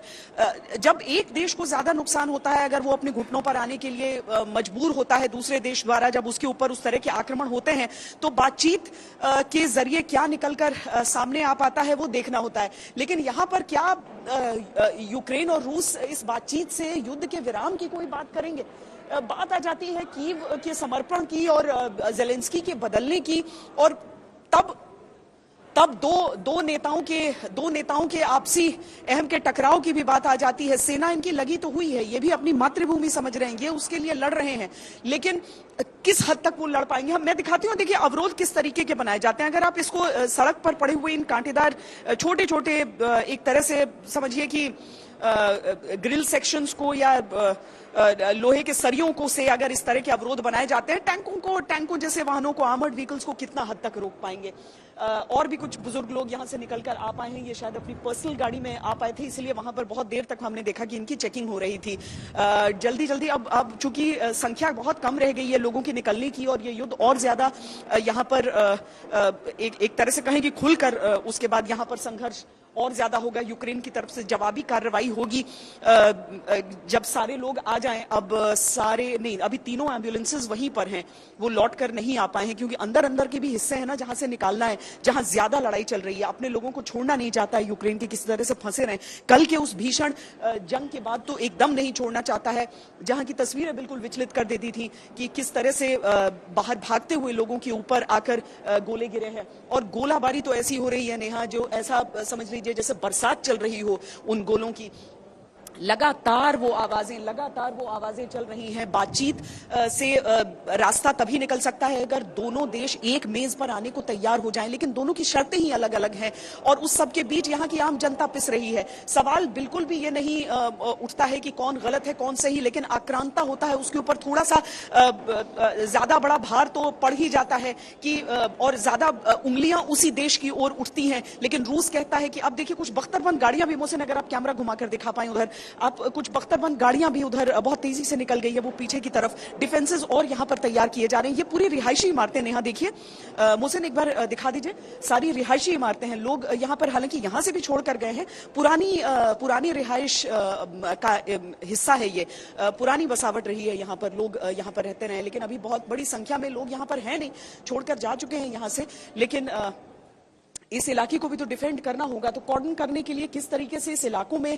जब एक देश को ज्यादा नुकसान होता है, अगर वो अपने घुटनों पर आने के लिए मजबूर होता है दूसरे देश द्वारा, जब उसके ऊपर उस तरह के आक्रमण होते हैं, तो बातचीत के जरिए क्या निकलकर सामने आ पाता है वो देखना होता है। लेकिन यहाँ पर क्या यूक्रेन और रूस इस बातचीत से युद्ध के विराम की कोई बात करेंगे? बात आ जाती है कीव के समर्पण की और ज़ेलेंस्की के बदलने की, और तब दो नेताओं के आपसी अहम के टकराव की भी बात आ जाती है। सेना इनकी लगी तो हुई है, ये भी अपनी मातृभूमि समझ रहे हैं, ये उसके लिए लड़ रहे हैं, लेकिन किस हद तक वो लड़ पाएंगे? मैं दिखाती हूँ। देखिए अवरोध किस तरीके के बनाए जाते हैं। अगर आप इसको सड़क पर पड़े हुए इन कांटेदार छोटे छोटे, एक तरह से समझिए कि ग्रिल सेक्शंस को या लोहे के सरियों को से अगर इस तरह के अवरोध बनाए जाते हैं, टैंकों जैसे वाहनों को, आर्मर्ड व्हीकल्स को कितना हद तक रोक पाएंगे? और भी कुछ बुजुर्ग लोग यहाँ से निकलकर आ पाए हैं, ये शायद अपनी पर्सनल गाड़ी में आ पाए थे, इसलिए वहां पर बहुत देर तक हमने देखा कि इनकी चेकिंग हो रही थी। जल्दी अब चूंकि संख्या बहुत कम रह गई है लोगों की निकलने की, और ये युद्ध और ज्यादा यहाँ पर एक तरह से कहें कि खुलकर उसके बाद यहाँ पर संघर्ष और ज्यादा होगा। यूक्रेन की तरफ से जवाबी कार्रवाई होगी जब सारे लोग आ जाएं। अब सारे नहीं, अभी तीनों एम्बुलेंसेस वहीं पर हैं, वो लौट कर नहीं आ पाए हैं, क्योंकि अंदर के भी हिस्से हैं ना जहां से निकालना है, जहां ज्यादा लड़ाई चल रही है। अपने लोगों को छोड़ना नहीं चाहता है यूक्रेन के, किसी तरह से फंसे रहे। कल के उस भीषण जंग के बाद तो एकदम नहीं छोड़ना चाहता है, जहां की तस्वीरें बिल्कुल विचलित कर देती थी कि किस तरह से बाहर भागते हुए लोगों के ऊपर आकर गोले गिरे हैं। और गोलाबारी तो ऐसी हो रही है नेहा, जो ऐसा समझ लीजिए जैसे बरसात चल रही हो उन गोलों की। लगातार वो आवाजें चल रही हैं। बातचीत से रास्ता तभी निकल सकता है अगर दोनों देश एक मेज पर आने को तैयार हो जाएं, लेकिन दोनों की शर्तें ही अलग अलग हैं, और उस सब के बीच यहाँ की आम जनता पिस रही है। सवाल बिल्कुल भी ये नहीं उठता है कि कौन गलत है कौन सही, लेकिन आक्रांता होता है उसके ऊपर थोड़ा सा ज्यादा बड़ा भार तो पड़ ही जाता है कि और ज्यादा उंगलियां उसी देश की ओर उठती हैं। लेकिन रूस कहता है कि अब देखिए कुछ बख्तरबंद गाड़ियां भी, मोहसिन अगर आप कैमरा घुमाकर दिखा पाए उधर, आप कुछ बख्तरबंद गाड़ियां भी उधर बहुत तेजी से निकल गई है वो पीछे की तरफ। डिफेंसेस और यहाँ पर तैयार किए जा रहे हैं। ये पूरी रिहायशी इमारतें नेहा देखिए, मोहसिन एक बार दिखा दीजिए, सारी रिहायशी इमारतें हैं। लोग यहाँ पर हालांकि यहाँ से भी छोड़ कर गए हैं, पुरानी रिहाइश का हिस्सा है ये, पुरानी बसावट रही है, यहाँ पर लोग यहाँ पर रहते रहे, लेकिन अभी बहुत बड़ी संख्या में लोग यहाँ पर हैं नहीं, छोड़कर जा चुके हैं यहाँ से। लेकिन इस इलाके को भी तो डिफेंड करना होगा, तो कॉर्डन करने के लिए किस तरीके से इस इलाकों में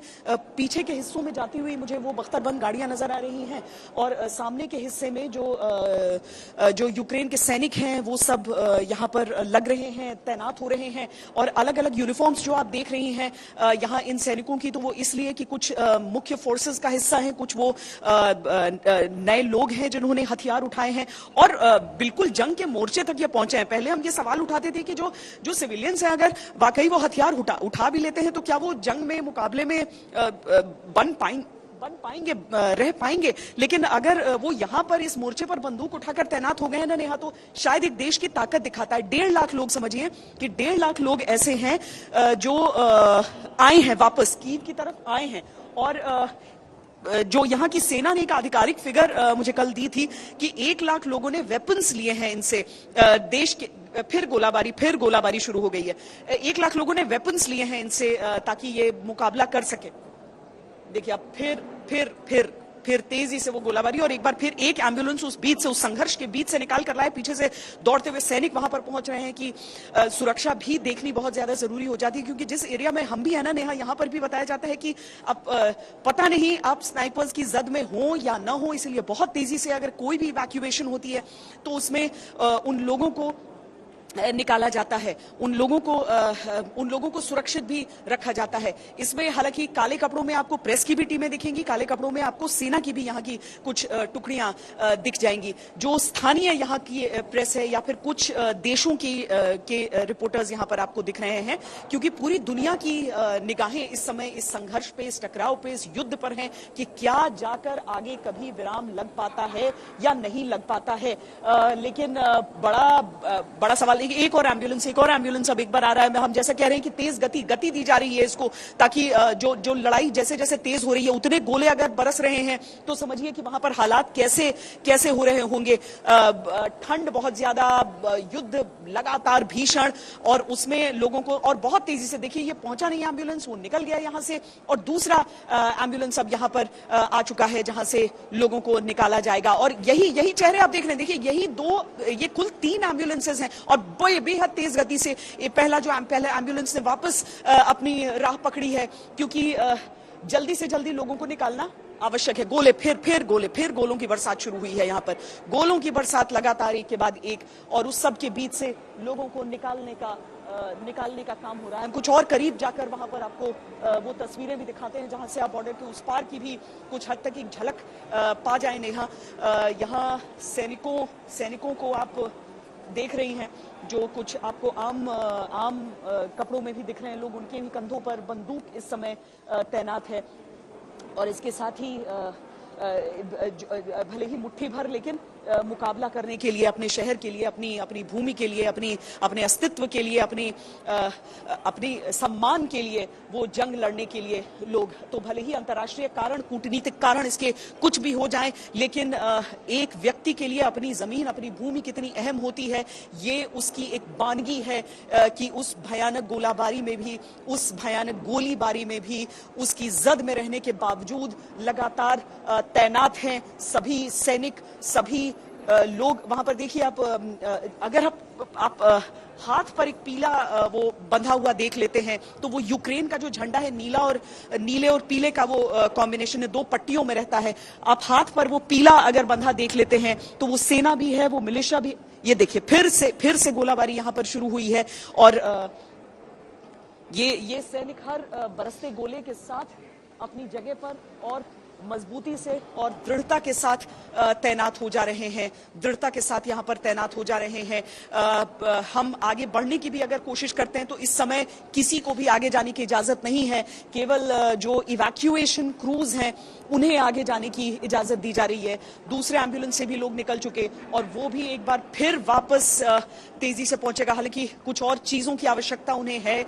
पीछे के हिस्सों में जाती हुई मुझे वो बख्तरबंद गाड़ियां नजर आ रही हैं, और सामने के हिस्से में जो यूक्रेन के सैनिक हैं वो सब यहाँ पर लग रहे हैं, तैनात हो रहे हैं, और अलग अलग यूनिफॉर्म्स जो आप देख रही हैं यहाँ इन सैनिकों की, तो वो इसलिए कि कुछ मुख्य फोर्सेस का हिस्सा हैं, कुछ वो नए लोग हैं जिन्होंने हथियार उठाए हैं और बिल्कुल जंग के मोर्चे तक ये पहुंचे हैं। पहले हम ये सवाल उठाते थे कि जो सिविलियन से अगर वाकई वो हथियार उठा भी लेते हैं तो क्या वो जंग में, मुकाबले में रह पाएंगे। लेकिन अगर वो यहाँ पर इस मोर्चे पर बंदूक उठाकर तैनात हो गए हैं ना नेहा, तो शायद एक देश की ताकत दिखाता है। 1.5 लाख लोग, समझिए कि 1.5 लाख लोग ऐसे हैं जो आए हैं, वापस कीव की तरफ आए हैं। और जो यहाँ की सेना ने एक आधिकारिक फिगर मुझे कल दी थी कि 1 लाख लोगों ने वेपन्स लिए हैं इनसे। देश के फिर गोलाबारी शुरू हो गई है। 1 लाख लोगों ने वेपन्स लिए हैं इनसे ताकि ये मुकाबला कर सके। देखिए अब फिर तेजी से वो गोलाबारी, और एक बार फिर एक एम्बुलेंस उस संघर्ष के बीच से निकाल कर लाए। पीछे से दौड़ते हुए सैनिक वहां पर पहुंच रहे हैं कि सुरक्षा भी देखनी बहुत ज्यादा जरूरी हो जाती है, क्योंकि जिस एरिया में हम भी है ना नेहा, यहाँ पर भी बताया जाता है कि अब पता नहीं आप स्नाइपर्स की जद में हो या ना हो, इसलिए बहुत तेजी से अगर कोई भी इवैक्यूएशन होती है तो उसमें उन लोगों को निकाला जाता है, उन लोगों को सुरक्षित भी रखा जाता है। इसमें हालांकि काले कपड़ों में आपको प्रेस की भी टीमें दिखेंगी, काले कपड़ों में आपको सेना की भी यहाँ की कुछ टुकड़ियां दिख जाएंगी। जो स्थानीय यहाँ की प्रेस है या फिर कुछ देशों के रिपोर्टर्स यहाँ पर आपको दिख रहे हैं, क्योंकि पूरी दुनिया की निगाहें इस समय इस संघर्ष पे, इस टकराव पे, इस युद्ध पर हैं कि क्या जाकर आगे कभी विराम लग पाता है या नहीं लग पाता है। लेकिन बड़ा सवाल, एक और एम्बुलेंस अब एक बार आ रहा है। हम जैसा कह रहे हैं कि तेज गति दी जा रही है इसको, ताकि जो लड़ाई जैसे जैसे तेज हो रही है, उतने गोले अगर बरस रहे हैं तो समझिए कि वहां पर हालात कैसे हो रहे होंगे। ठंड बहुत ज्यादा, युद्ध लगातार भीषण, और उसमें लोगों को, और बहुत तेजी से देखिए ये पहुंचा नहीं एम्बुलेंस, वो निकल गया यहां से, और दूसरा एम्बुलेंस अब यहां पर आ चुका है जहां से लोगों को निकाला जाएगा। और यही चेहरे आप देख रहे हैं, देखिए ये कुल 3 एम्बुलेंसेज हैं, और बेहद तेज गति से पहला एम्बुलेंस ने वापस अपनी राह पकड़ी है, क्योंकि जल्दी से जल्दी लोगों को निकालना आवश्यक है। फिर गोलों की बरसात शुरू हुई है यहाँ पर, गोलों की बरसात लगातार एक के बाद एक, और उस सब के बीच से लोगों को निकालने का काम हो रहा है। कुछ और करीब जाकर वहां पर आपको वो तस्वीरें भी दिखाते हैं जहां से आप बॉर्डर के उस पार की भी कुछ हद तक एक झलक पा जाए नेहा। यहाँ सैनिकों को आप देख रही हैं, जो कुछ आपको आम कपड़ों में भी दिख रहे हैं लोग, उनके भी कंधों पर बंदूक इस समय तैनात है। और इसके साथ ही भले ही मुट्ठी भर, लेकिन मुकाबला करने के लिए, अपने शहर के लिए, अपनी भूमि के लिए, अपने अस्तित्व के लिए, अपनी सम्मान के लिए वो जंग लड़ने के लिए लोग, तो भले ही अंतर्राष्ट्रीय कारण, कूटनीतिक कारण इसके कुछ भी हो जाए, लेकिन एक व्यक्ति के लिए अपनी जमीन, अपनी भूमि कितनी अहम होती है, ये उसकी एक वानगी है कि उस भयानक गोलाबारी में भी, उस भयानक गोलीबारी में भी उसकी जद में रहने के बावजूद लगातार तैनात हैं सभी सैनिक, सभी लोग वहां पर। देखिए आप, अगर आप हाथ पर एक पीला वो बंधा हुआ देख लेते हैं, तो वो यूक्रेन का जो झंडा है, नीले और पीले का वो कॉम्बिनेशन है, 2 पट्टियों में रहता है। आप हाथ पर वो पीला अगर बंधा देख लेते हैं तो वो सेना भी है, वो मिलिशिया भी। ये देखिए फिर से गोलाबारी यहां पर शुरू हुई है, और ये सैनिक हर बरसते गोले के साथ अपनी जगह पर और मजबूती से और दृढ़ता के साथ तैनात हो जा रहे हैं, दृढ़ता के साथ यहाँ पर तैनात हो जा रहे हैं। हम आगे बढ़ने की भी अगर कोशिश करते हैं तो इस समय किसी को भी आगे जाने की इजाजत नहीं है। केवल जो इवैक्यूएशन क्रूज हैं उन्हें आगे जाने की इजाजत दी जा रही है। दूसरे एम्बुलेंस से भी लोग निकल चुके और वो भी एक बार फिर वापस तेजी से पहुंचेगा। हालांकि कुछ और चीजों की आवश्यकता उन्हें है,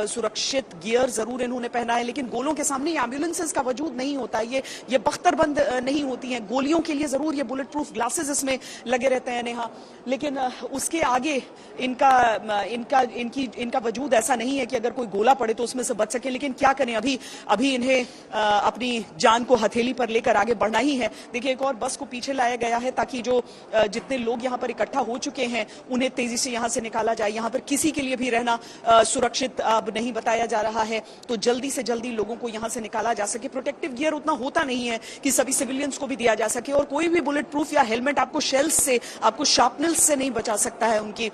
सुरक्षित गियर जरूर इन्होंने पहना है, लेकिन गोलों के सामने एम्बुलेंसेस का वजूद नहीं होता। ये बख्तरबंद नहीं होती हैं। गोलियों के लिए जरूर ये बुलेट प्रूफ ग्लासेस इसमें लगे रहते हैं नेहा, लेकिन उसके आगे इनका वजूद ऐसा नहीं है कि अगर कोई गोला पड़े तो उसमें से बच सके। लेकिन क्या करें, अभी इन्हें अपनी जान को हथेली पर लेकर आगे बढ़ना ही है। देखिए, एक और बस को पीछे लाया गया है ताकि जो जितने लोग यहाँ पर इकट्ठा हो चुके हैं उन्हें तेजी से यहाँ से निकाला जाए। यहाँ पर किसी के लिए भी रहना सुरक्षित अब नहीं बताया जा रहा है, तो जल्दी से जल्दी लोगों को यहाँ से निकाला जा सके। प्रोटेक्टिव गियर उतना होता नहीं है कि सभी सिविलियंस को भी दिया जा सके, और कोई भी बुलेट प्रूफ या हेलमेट आपको शेल्स से, आपको शार्पनल्स से नहीं बचा सकता है। उनकी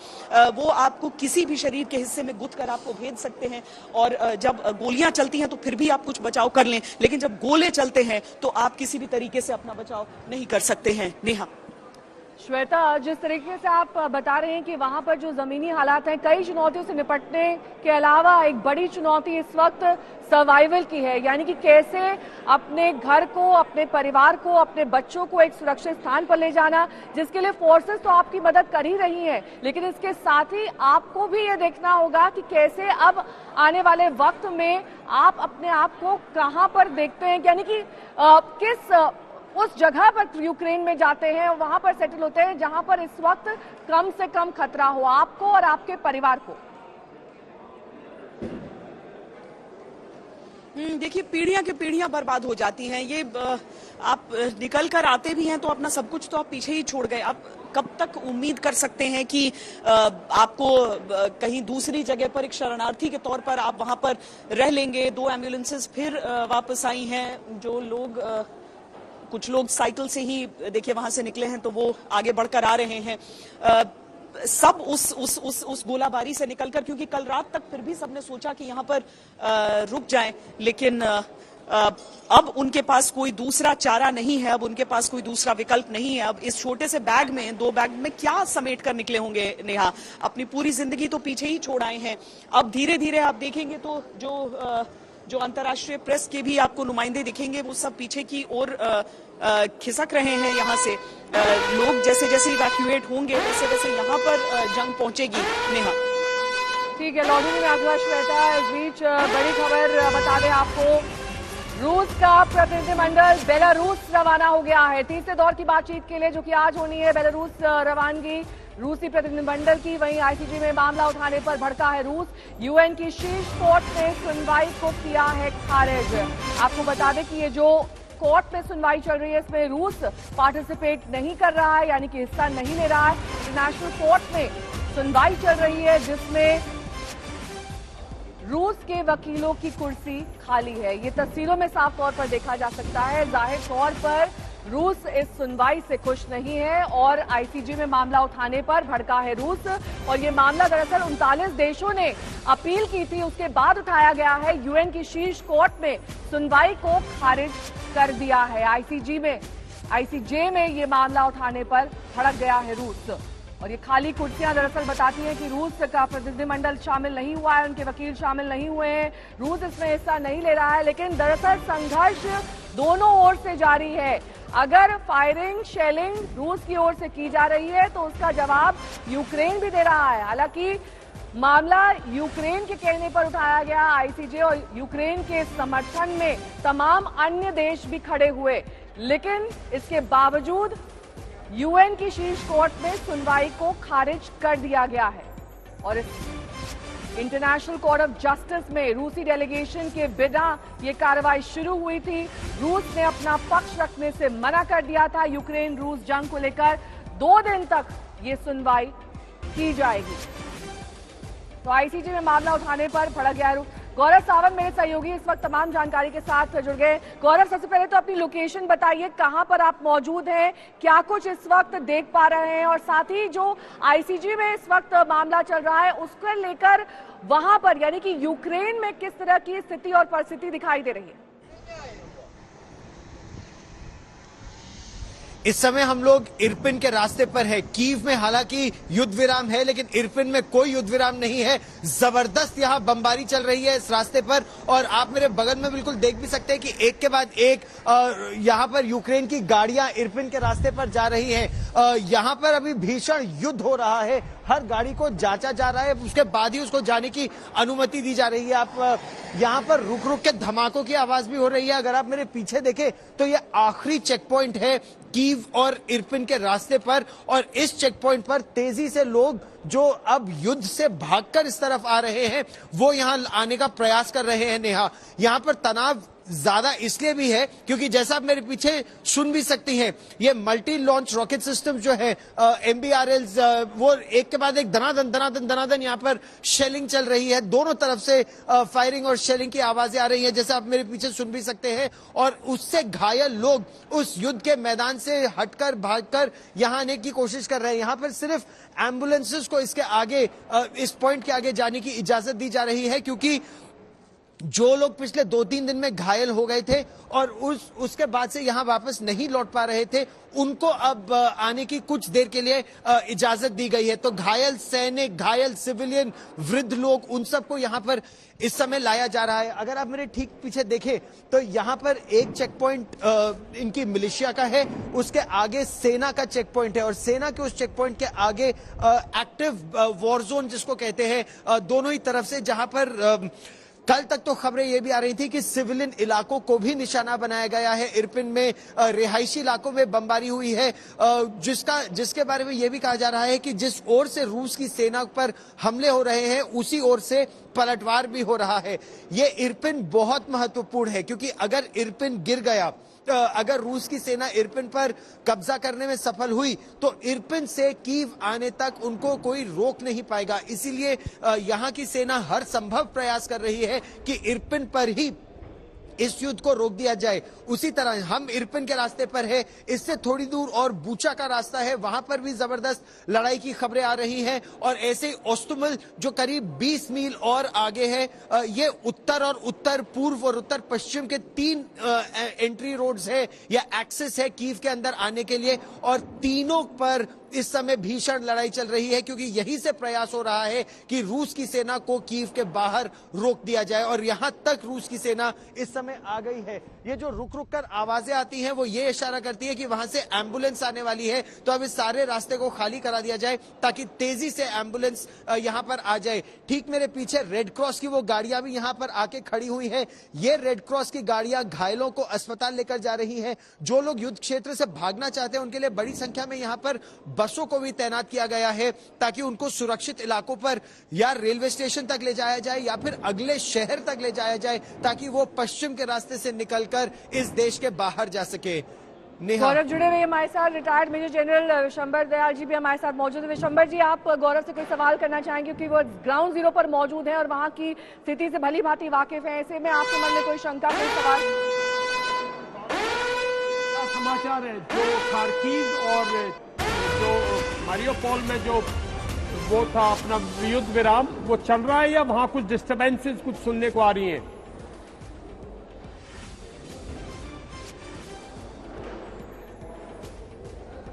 वो आपको किसी भी शरीर के हिस्से में गुथ कर आपको भेज सकते हैं, और जब गोलियां चलती हैं तो फिर भी आप कुछ बचाव कर लें, लेकिन जब गोले चलते हैं तो आप किसी भी तरीके से अपना बचाव नहीं कर सकते हैं। नेहा।
श्वेता, जिस तरीके से आप बता रहे हैं कि वहां पर जो जमीनी हालात हैं, कई चुनौतियों से निपटने के अलावा एक बड़ी चुनौती इस वक्त सर्वाइवल की है, यानी कि कैसे अपने घर को, अपने परिवार को, अपने बच्चों को एक सुरक्षित स्थान पर ले जाना, जिसके लिए फोर्सेस तो आपकी मदद कर ही रही हैं, लेकिन इसके साथ ही आपको भी ये देखना होगा कि कैसे अब आने वाले वक्त में आप अपने आप को कहां पर देखते हैं, यानी कि किस उस जगह पर यूक्रेन में जाते हैं और वहां पर सेटल होते हैं जहां पर इस वक्त कम से कम खतरा हो आपको और आपके परिवार को।
देखिए, पीढ़ियां की पीढ़ियां बर्बाद हो जाती हैं। ये आप निकल कर आते भी हैं तो अपना सब कुछ तो आप पीछे ही छोड़ गए। आप कब तक उम्मीद कर सकते हैं कि आपको कहीं दूसरी जगह पर एक शरणार्थी के तौर पर आप वहां पर रह लेंगे। 2 एम्बुलेंसेस फिर वापस आई हैं। जो लोग कुछ लोग साइकिल से ही देखिए वहां से निकले हैं तो वो आगे बढ़कर आ रहे हैं। सब उस गोलाबारी से निकलकर, क्योंकि कल रात तक फिर भी सबने सोचा कि यहाँ पर रुक जाएं, लेकिन अब उनके पास कोई दूसरा चारा नहीं है, अब उनके पास कोई दूसरा विकल्प नहीं है। अब इस छोटे से बैग में, 2 बैग में क्या समेट कर निकले होंगे नेहा? अपनी पूरी जिंदगी तो पीछे ही छोड़ आए हैं। अब धीरे धीरे आप देखेंगे तो जो अंतर्राष्ट्रीय प्रेस के भी आपको नुमाइंदे दिखेंगे, वो सब पीछे की ओर खिसक रहे हैं। यहाँ से लोग जैसे जैसे इवैक्यूएट होंगे वैसे वैसे यहाँ पर जंग पहुंचेगी। नेहा।
ठीक है, लॉगिंग में आपका श्वेता। इस बीच बड़ी खबर बता दें आपको, रूस का प्रतिनिधिमंडल बेलारूस रवाना हो गया है तीसरे दौर की बातचीत के लिए, जो कि आज होनी है। बेलारूस रवानगी रूसी प्रतिनिधिमंडल की। वहीं आईसीजे में मामला उठाने पर भड़का है रूस। यूएन की शीर्ष कोर्ट ने सुनवाई को किया है खारिज। आपको बता दें कि ये जो कोर्ट में सुनवाई चल रही है इसमें रूस पार्टिसिपेट नहीं कर रहा है, यानी कि हिस्सा नहीं ले रहा है। इंटरनेशनल कोर्ट में सुनवाई चल रही है जिसमें रूस के वकीलों की कुर्सी खाली है। ये तस्वीरों में साफ तौर पर देखा जा सकता है। जाहिर तौर पर रूस इस सुनवाई से खुश नहीं है और आईसीजे में मामला उठाने पर भड़का है रूस। और ये मामला दरअसल 39 देशों ने अपील की थी, उसके बाद उठाया गया है। यूएन की शीर्ष कोर्ट में सुनवाई को खारिज कर दिया है। आईसीजे में ये मामला उठाने पर भड़क गया है रूस। और ये खाली कुर्सियां दरअसल बताती हैं कि रूस का प्रतिनिधिमंडल शामिल नहीं हुआ है, उनके वकील शामिल नहीं हुए हैं, रूस इसमें हिस्सा नहीं ले रहा है। लेकिन दरअसल संघर्ष दोनों ओर से जारी है। अगर फायरिंग, शेलिंग रूस की ओर से की जा रही है तो उसका जवाब यूक्रेन भी दे रहा है। हालांकि मामला यूक्रेन के कहने पर उठाया गया आईसीजे, और यूक्रेन के समर्थन में तमाम अन्य देश भी खड़े हुए, लेकिन इसके बावजूद यूएन की शीर्ष कोर्ट में सुनवाई को खारिज कर दिया गया है। और इस इंटरनेशनल कोर्ट ऑफ जस्टिस में रूसी डेलीगेशन के बिना ये कार्रवाई शुरू हुई थी। रूस ने अपना पक्ष रखने से मना कर दिया था। यूक्रेन रूस जंग को लेकर 2 दिन तक ये सुनवाई की जाएगी। तो आईसीजे में मामला उठाने पर भड़क गया है। गौरव सावंत मेरे सहयोगी इस वक्त तमाम जानकारी के साथ जुड़ गए। गौरव, सबसे पहले तो अपनी लोकेशन बताइए, कहां पर आप मौजूद हैं, क्या कुछ इस वक्त देख पा रहे हैं, और साथ ही जो आईसीजे में इस वक्त मामला चल रहा है उसको लेकर वहां पर यानी कि यूक्रेन में किस तरह की स्थिति और परिस्थिति दिखाई दे रही है?
इस समय हम लोग इरपिन के रास्ते पर है। कीव में हालांकि युद्ध विराम है, लेकिन इरपिन में कोई युद्ध विराम नहीं है। जबरदस्त यहाँ बमबारी चल रही है इस रास्ते पर, और आप मेरे बगल में बिल्कुल देख भी सकते हैं कि एक के बाद एक यहाँ पर यूक्रेन की गाड़ियां इरपिन के रास्ते पर जा रही हैं। यहाँ पर अभी भीषण युद्ध हो रहा है, हर गाड़ी को जांचा जा रहा है, उसके बाद ही उसको जाने की अनुमति दी जा रही है। आप यहाँ पर रुक रुक के धमाकों की आवाज भी हो रही है। अगर आप मेरे पीछे देखें तो ये आखिरी चेक पॉइंट है कीव और इरपिन के रास्ते पर, और इस चेक पॉइंट पर तेजी से लोग जो अब युद्ध से भागकर इस तरफ आ रहे हैं वो यहाँ आने का प्रयास कर रहे हैं। नेहा, यहाँ पर तनाव ज्यादा इसलिए भी है क्योंकि जैसा आप मेरे पीछे सुन भी सकती हैं, ये मल्टी लॉन्च रॉकेट सिस्टम जो है MBRLs, वो एक के बाद एक धनाधन यहाँ पर शेलिंग चल रही है। दोनों तरफ से फायरिंग और शेलिंग की आवाजें आ रही हैं, जैसे आप मेरे पीछे सुन भी सकते हैं। और उससे घायल लोग उस युद्ध के मैदान से हटकर भागकर यहाँ आने की कोशिश कर रहे हैं। यहाँ पर सिर्फ एम्बुलेंसेस को इसके आगे, इस पॉइंट के आगे जाने की इजाजत दी जा रही है, क्योंकि जो लोग पिछले 2-3 दिन में घायल हो गए थे और उसके बाद से यहां वापस नहीं लौट पा रहे थे, उनको अब आने की कुछ देर के लिए इजाजत दी गई है। तो घायल सैनिक, घायल सिविलियन, वृद्ध लोग, उन सबको यहां पर इस समय लाया जा रहा है। अगर आप मेरे ठीक पीछे देखें तो यहां पर एक चेक पॉइंट इनकी मिलिशिया का है, उसके आगे सेना का चेक पॉइंट है, और सेना के उस चेक पॉइंट के आगे एक्टिव वॉर जोन जिसको कहते हैं, दोनों ही तरफ से, जहां पर कल तक तो खबरें ये भी आ रही थी कि सिविलियन इलाकों को भी निशाना बनाया गया है। इरपिन में रिहायशी इलाकों में बमबारी हुई है, जिसके बारे में ये भी कहा जा रहा है कि जिस ओर से रूस की सेना पर हमले हो रहे हैं उसी ओर से पलटवार भी हो रहा है। ये इरपिन बहुत महत्वपूर्ण है, क्योंकि अगर इरपिन गिर गया, अगर रूस की सेना इरपिन पर कब्जा करने में सफल हुई तो इरपिन से कीव आने तक उनको कोई रोक नहीं पाएगा। इसीलिए यहां की सेना हर संभव प्रयास कर रही है कि इरपिन पर ही इस युद्ध को रोक दिया जाए। उसी तरह हम इरपिन के रास्ते पर है, इससे थोड़ी दूर और बूचा का रास्ता है, वहां पर भी जबरदस्त लड़ाई की खबरें आ रही हैं। और ऐसे ओस्तुमल जो करीब 20 मील और आगे है, ये उत्तर और उत्तर पूर्व और उत्तर पश्चिम के 3 एंट्री रोड्स है या एक्सेस है कीव के अंदर आने के लिए, और तीनों पर इस समय भीषण लड़ाई चल रही है, क्योंकि यही से प्रयास हो रहा है कि रूस की सेना को कीव के बाहर रोक दिया जाए। और यहां तक रूस की सेना इस समय आ गई है। ये जो रुक रुक कर आवाजें आती हैं वो ये इशारा करती है कि वहां से एम्बुलेंस आने वाली है, तो अब इस सारे रास्ते को खाली करा दिया जाए ताकि तेजी से एम्बुलेंस यहां पर आ जाए। ठीक मेरे पीछे रेड क्रॉस की वो गाड़ियां भी यहां पर आके खड़ी हुई है। ये रेड क्रॉस की गाड़ियां घायलों को अस्पताल लेकर जा रही है। जो लोग युद्ध क्षेत्र से भागना चाहते हैं उनके लिए बड़ी संख्या में यहां पर बसों को भी तैनात किया गया है, ताकि उनको सुरक्षित इलाकों पर या रेलवे स्टेशन तक ले जाया जाए या फिर अगले शहर तक ले जाया जाए, ताकि वो पश्चिम के रास्ते से निकलकर इस देश के बाहर जा सके।
गौरव जुड़े हुए हमारे साथ, retired major general Vishambar Dayal ji भी हमारे साथ मौजूद है। विशंबर जी, आप गौरव से कोई सवाल करना चाहेंगे, क्योंकि वो ग्राउंड जीरो पर मौजूद है और वहां की स्थिति से भली भांति वाकिफ है। ऐसे में आपके मन में कोई शंका, कोई सवाल?
समाचार है जो खार्किव और जो मारियोपोल में जो वो था अपना युद्ध विराम, वो चल रहा है या वहां कुछ डिस्टर्बेंसेस कुछ सुनने को आ रही हैं?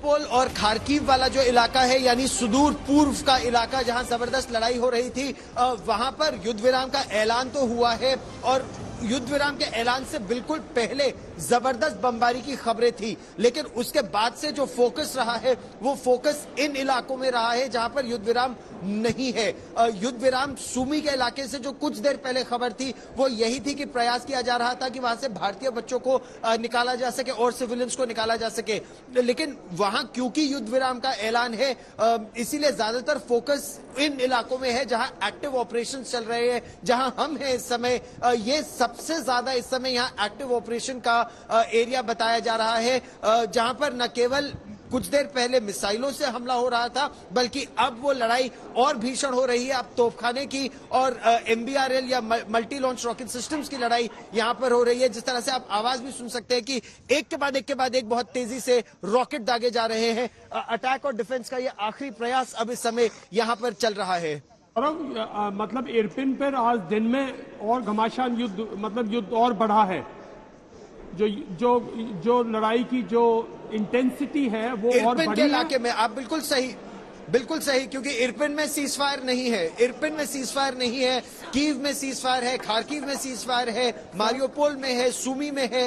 मारियोपोल और खार्किव वाला जो इलाका है, यानी सुदूर पूर्व का इलाका जहां जबरदस्त लड़ाई हो रही थी, वहां पर युद्ध विराम का ऐलान तो हुआ है, और युद्ध विराम के ऐलान से बिल्कुल पहले जबरदस्त बमबारी की खबरें थी, लेकिन उसके बाद से जो फोकस रहा है वो फोकस इन इलाकों में रहा है जहां पर युद्ध विराम नहीं है। युद्ध विराम सुमी के इलाके से जो कुछ देर पहले खबर थी वो यही थी कि प्रयास किया जा रहा था कि वहां से भारतीय बच्चों को निकाला जा सके और सिविलियंस को निकाला जा सके, लेकिन वहां क्योंकि युद्ध विराम का ऐलान है इसीलिए ज्यादातर फोकस इन इलाकों में है जहां एक्टिव ऑपरेशन चल रहे हैं, जहां हम हैं इस समय। ये सबसे ज्यादा इस समय यहाँ एक्टिव ऑपरेशन का एरिया बताया जा रहा है, जहां पर न केवल कुछ देर पहले मिसाइलों से हमला हो रहा था, बल्कि अब वो लड़ाई और भीषण हो रही है। अब तोपखाने की और MBRL या मल्टी लॉन्च रॉकेट सिस्टम्स की लड़ाई यहां पर हो रही है। जिस तरह से आप आवाज भी सुन सकते हैं कि एक के बाद एक बहुत तेजी से रॉकेट दागे जा रहे हैं। अटैक और डिफेंस का ये आखिरी प्रयास अब इस समय यहां पर चल रहा है।
और मतलब इरपिन पर आज दिन में और घमासान युद्ध और बढ़ा है। जो लड़ाई की जो इंटेंसिटी है वो और
इरपिन
बढ़ी
के
है।
इलाके में आप बिल्कुल सही, क्योंकि इरपिन में सीजफायर नहीं है, इरपिन में सीजफायर नहीं है, कीव में सीजफायर है, खार्किव में सीजफायर है, मारियोपोल में है, सुमी में है,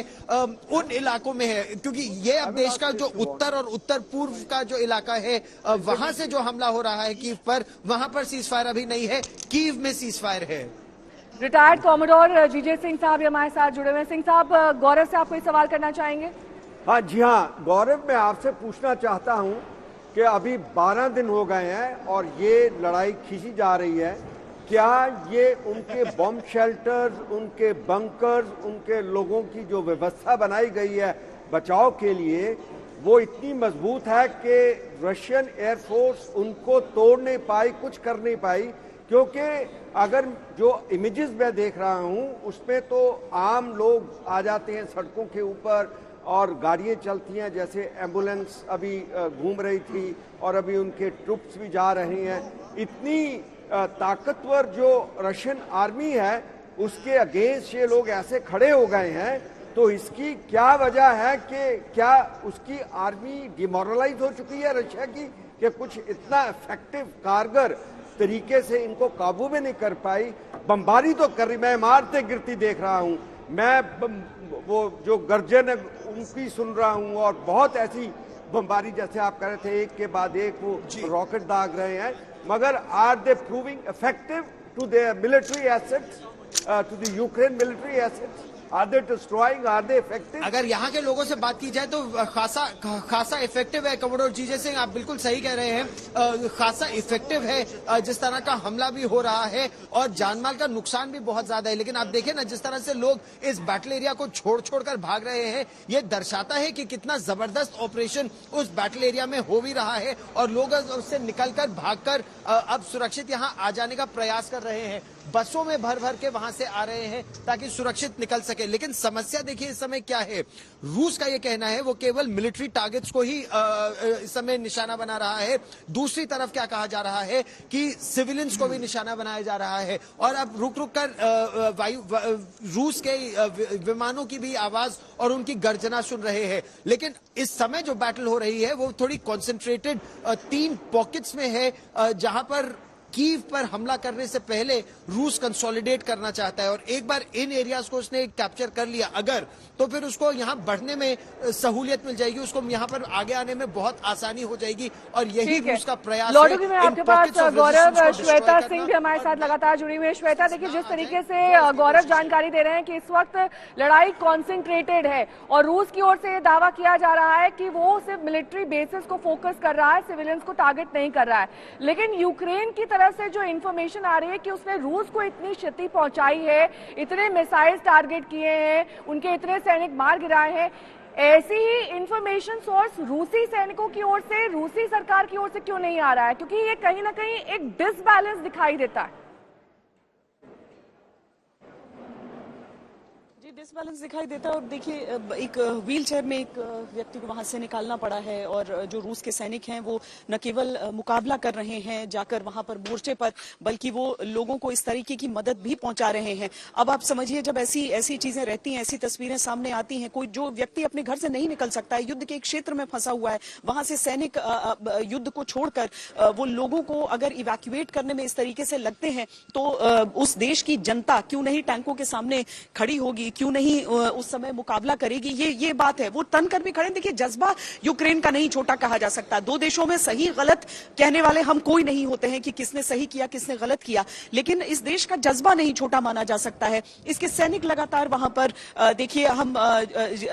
उन इलाकों में है, क्योंकि ये अब देश का जो उत्तर और उत्तर पूर्व का जो इलाका है वहां से जो हमला हो रहा है कीव पर, वहां पर सीजफायर अभी नहीं है, कीव में सीजफायर है।
रिटायर्ड कॉमोडोर जीजे सिंह साहब हमारे साथ जुड़े हुए हैं। सिंह साहब, गौरव से आप कोई सवाल करना चाहेंगे?
हाँ जी हाँ गौरव, मैं आपसे पूछना चाहता हूं कि अभी 12 दिन हो गए हैं और ये लड़ाई खींची जा रही है, क्या ये उनके बॉम्ब शेल्टर्स, उनके बंकर्स, उनके लोगों की जो व्यवस्था बनाई गई है बचाव के लिए, वो इतनी मजबूत है कि रशियन एयरफोर्स उनको तोड़ नहीं पाई, कुछ कर नहीं पाई? क्योंकि अगर जो इमेजेस मैं देख रहा हूं उसमें तो आम लोग आ जाते हैं सड़कों के ऊपर और गाड़ियां चलती हैं, जैसे एम्बुलेंस अभी घूम रही थी और अभी उनके ट्रुप्स भी जा रहे हैं। इतनी ताकतवर जो रशियन आर्मी है उसके अगेंस्ट ये लोग ऐसे खड़े हो गए हैं, तो इसकी क्या वजह है कि क्या उसकी आर्मी डिमोरलाइज हो चुकी है रशिया की, कि कुछ इतना इफेक्टिव कारगर तरीके से इनको काबू में नहीं कर पाई? बमबारी तो कर रही, मैं इमारतें गिरती देख रहा हूं, मैं वो जो गर्जन है उनकी सुन रहा हूं, और बहुत ऐसी बमबारी जैसे आप कह रहे थे एक के बाद एक वो रॉकेट दाग रहे हैं, मगर are they proving effective to their military assets, to the Ukraine military assets? Are they destroying, are they effective?
अगर यहाँ के लोगों से बात की जाए तो खासा इफेक्टिव है कमोडोर जीजे सिंह, आप बिल्कुल सही कह रहे हैं, खासा इफेक्टिव है। जिस तरह का हमला भी हो रहा है और जानमाल का नुकसान भी बहुत ज्यादा है, लेकिन आप देखें ना जिस तरह से लोग इस बैटल एरिया को छोड़ भाग रहे हैं, ये दर्शाता है कि कितना जबरदस्त ऑपरेशन उस बैटल एरिया में हो भी रहा है और लोग उससे निकलकर भागकर अब सुरक्षित यहाँ आ जाने का प्रयास कर रहे हैं। बसों में भर के वहां से आ रहे हैं ताकि सुरक्षित निकल सके। लेकिन समस्या देखिए इस समय क्या है, रूस का ये कहना है वो केवल मिलिट्री टारगेट्स को ही इस समय निशाना बना रहा है। दूसरी तरफ क्या कहा जा रहा है कि सिविलियंस को भी निशाना बनाया जा रहा है, और अब रुक कर रूस के विमानों की भी आवाज और उनकी गर्जना सुन रहे हैं। लेकिन इस समय जो बैटल हो रही है वो थोड़ी कॉन्सेंट्रेटेड 3 पॉकेट्स में है, जहां पर कीव पर हमला करने से पहले रूस कंसोलिडेट करना चाहता है, और एक बार इन एरियाज को उसने कैप्चर कर लिया अगर, तो फिर उसको यहां बढ़ने में सहूलियत मिल जाएगी, उसको यहां पर आगे आने में बहुत आसानी हो जाएगी, और यही रूस का प्रयास है।
लौटूंगी मैं आपके पास। गौरव, श्वेता सिंह भी हमारे साथ लगातार जुड़ी हुई है। श्वेता, देखिए जिस तरीके से गौरव जानकारी दे रहे हैं कि इस वक्त लड़ाई कॉन्सेंट्रेटेड है और रूस की ओर से ये दावा किया जा रहा है कि वो सिर्फ मिलिट्री बेसिस को फोकस कर रहा है, सिविलियंस को टारगेट नहीं कर रहा है। लेकिन यूक्रेन की तरफ से जो इंफॉर्मेशन आ रही है कि उसने रूस को इतनी क्षति पहुंचाई है, इतने मिसाइल्स टारगेट किए हैं, उनके इतने सैनिक मार गिराए हैं, ऐसी ही इंफॉर्मेशन सोर्स रूसी सैनिकों की ओर से, रूसी सरकार की ओर से क्यों नहीं आ रहा है? क्योंकि ये कहीं ना कहीं एक डिसबैलेंस दिखाई देता है।
डिसबैलेंस दिखाई देता है। और देखिए एक व्हील चेयर में एक व्यक्ति को वहां से निकालना पड़ा है, और जो रूस के सैनिक हैं वो न केवल मुकाबला कर रहे हैं जाकर वहां पर मोर्चे पर, बल्कि वो लोगों को इस तरीके की मदद भी पहुंचा रहे हैं। अब आप समझिए जब ऐसी चीजें रहती हैं, ऐसी तस्वीरें सामने आती हैं, कोई जो व्यक्ति अपने घर से नहीं निकल सकता है, युद्ध के एक क्षेत्र में फंसा हुआ है, वहां से सैनिक युद्ध को छोड़कर वो लोगों को अगर इवैक्यूएट करने में इस तरीके से लगते हैं, तो उस देश की जनता क्यों नहीं टैंकों के सामने खड़ी होगी, क्यों नहीं उस समय मुकाबला करेगी? ये बात है। वो तन कर भी खड़े। देखिए जज्बा यूक्रेन का नहीं छोटा कहा जा सकता। 2 देशों में सही गलत कहने वाले हम कोई नहीं होते हैं कि किसने सही किया किसने गलत किया, लेकिन इस देश का जज्बा नहीं छोटा माना जा सकता है। इसके सैनिक लगातार वहां पर देखिए, हम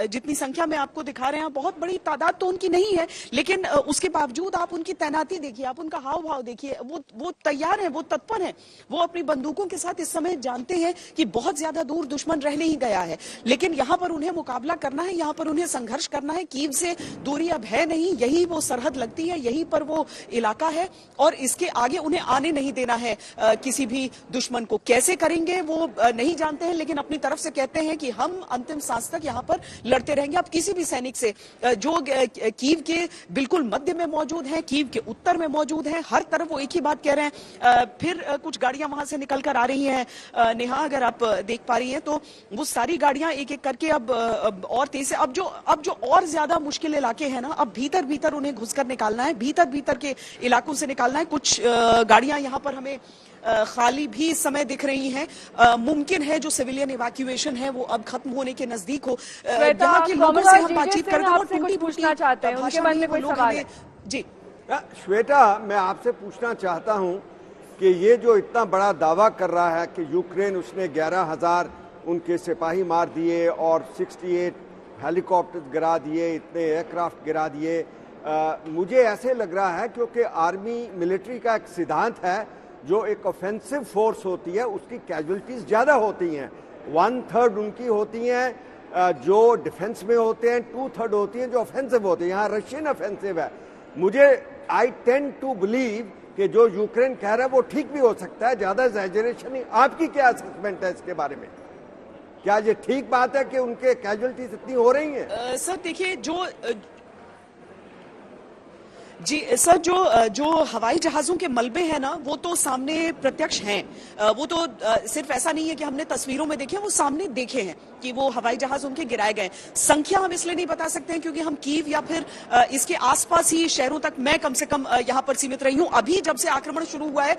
जितनी संख्या में आपको दिखा रहे हैं, बहुत बड़ी तादाद तो उनकी नहीं है, लेकिन उसके बावजूद आप उनकी तैनाती देखिए, आप उनका हाव भाव देखिए, वो तैयार है, वो तत्पर है, वो अपनी बंदूकों के साथ इस समय जानते हैं कि बहुत ज्यादा दूर दुश्मन रह नहीं गया है, लेकिन यहां पर उन्हें मुकाबला करना है, यहां पर उन्हें संघर्ष करना है। कीव से दूरी अब है नहीं, यही वो सरहद लगती है, यही पर वो इलाका है, और इसके आगे उन्हें आने नहीं देना है किसी भी दुश्मन को। कैसे करेंगे वो नहीं जानते हैं, लेकिन अपनी तरफ से कहते हैं कि हम अंतिम सांस तक यहां पर लड़ते रहेंगे। अब किसी भी सैनिक से जो कीव के बिल्कुल मध्य में मौजूद है, कीव के उत्तर में मौजूद है, हर तरफ वो एक ही बात कह रहे हैं। फिर कुछ गाड़ियां वहां से निकल कर आ रही हैं, नेहा अगर आप देख पा रही हैं तो वो सारी गाड़ियां एक एक करके अब और तेज से अब जो और ज्यादा मुश्किल इलाके हैं ना, अब भीतर भीतर उन्हें घुसकर निकालना है, भीतर भीतर के इलाकों से निकालना है। कुछ गाड़ियां यहां पर हमें खाली भी इस समय दिख रही हैं। मुमकिन है जो सिविलियन इवैक्यूएशन है वो अब खत्म होने के नजदीक हो। यहाँ के लोगों से हम बातचीत करते हैं और
कुछ पूछना चाहते हैं, उनके मन में कोई सवाल है?
जी
श्वेता, मैं आपसे पूछना चाहता हूं कि ये जो इतना बड़ा दावा कर रहा है कि यूक्रेन उसने 11,000 उनके सिपाही मार दिए और 68 हेलीकॉप्टर गिरा दिए, इतने एयरक्राफ्ट गिरा दिए, मुझे ऐसे लग रहा है क्योंकि आर्मी मिलिट्री का एक सिद्धांत है, जो एक ऑफेंसिव फोर्स होती है उसकी कैजुअलिटीज ज्यादा होती हैं। 1/3 उनकी होती हैं जो डिफेंस में होते हैं, 2/3 होती हैं जो ऑफेंसिव होती हैं। यहाँ रशियन ऑफेंसिव है। मुझे आई टेंड टू बिलीव कि जो यूक्रेन कह रहा है वो ठीक भी हो सकता है, ज्यादा एग्जैजरेशन नहीं। आपकी क्या असेसमेंट है इसके बारे में? क्या ये ठीक बात है कि उनके कैजुअलिटीज इतनी हो रही हैं?
सर देखिए, जी सर, जो हवाई जहाजों के मलबे हैं ना, वो तो सामने प्रत्यक्ष हैं। वो तो सिर्फ ऐसा नहीं है कि हमने तस्वीरों में देखे, वो सामने देखे हैं कि वो हवाई जहाज उनके गिराए गए। संख्या हम इसलिए नहीं बता सकते हैं क्योंकि हम कीव या फिर इसके आसपास ही शहरों तक मैं कम से कम यहां पर सीमित रही हूं। अभी जब से आक्रमण शुरू हुआ है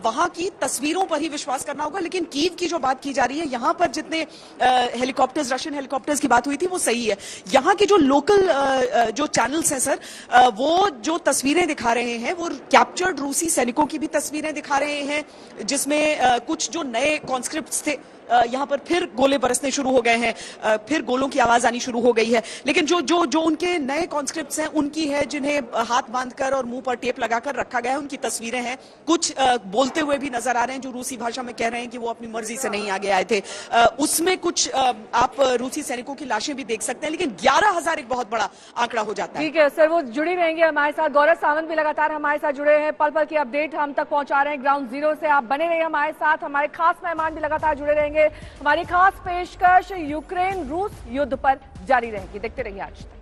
वहां की तस्वीरों पर ही विश्वास करना होगा। लेकिन कीव की जो बात की जा रही है, यहां पर जितने हेलीकॉप्टर्स, रशियन हेलीकॉप्टर्स की बात हुई थी, वो सही है। यहां के जो लोकल जो चैनल्स हैं सर, वो जो तस्वीरें दिखा रहे हैं वो कैप्चर्ड रूसी सैनिकों की भी तस्वीरें दिखा रहे हैं, जिसमें कुछ जो नए कॉन्स्क्रिप्ट्स थे यहां पर फिर गोले बरसने शुरू हो गए हैं, फिर गोलों की आवाज आनी शुरू हो गई है। लेकिन जो उनके नए कॉन्स्क्रिप्ट्स हैं उनकी है, जिन्हें हाथ बांधकर और मुंह पर टेप लगाकर रखा गया है, उनकी तस्वीरें हैं। कुछ बोलते हुए भी नजर आ रहे हैं जो रूसी भाषा में कह रहे हैं कि वो अपनी मर्जी से नहीं आगे आए थे। उसमें कुछ आप रूसी सैनिकों की लाशें भी देख सकते हैं। लेकिन 11,000 एक बहुत बड़ा आंकड़ा हो जाता है।
ठीक है सर, वो जुड़ी रहेंगे हमारे साथ। गौरव सावंत भी लगातार हमारे साथ जुड़े हैं, पल पल की अपडेट हम तक पहुंचा रहे हैं ग्राउंड जीरो से। आप बने रहिए हमारे साथ। हमारे खास मेहमान भी लगातार जुड़े रहेंगे। हमारी खास पेशकश यूक्रेन रूस युद्ध पर जारी रहेगी। देखते रहिए आज तक।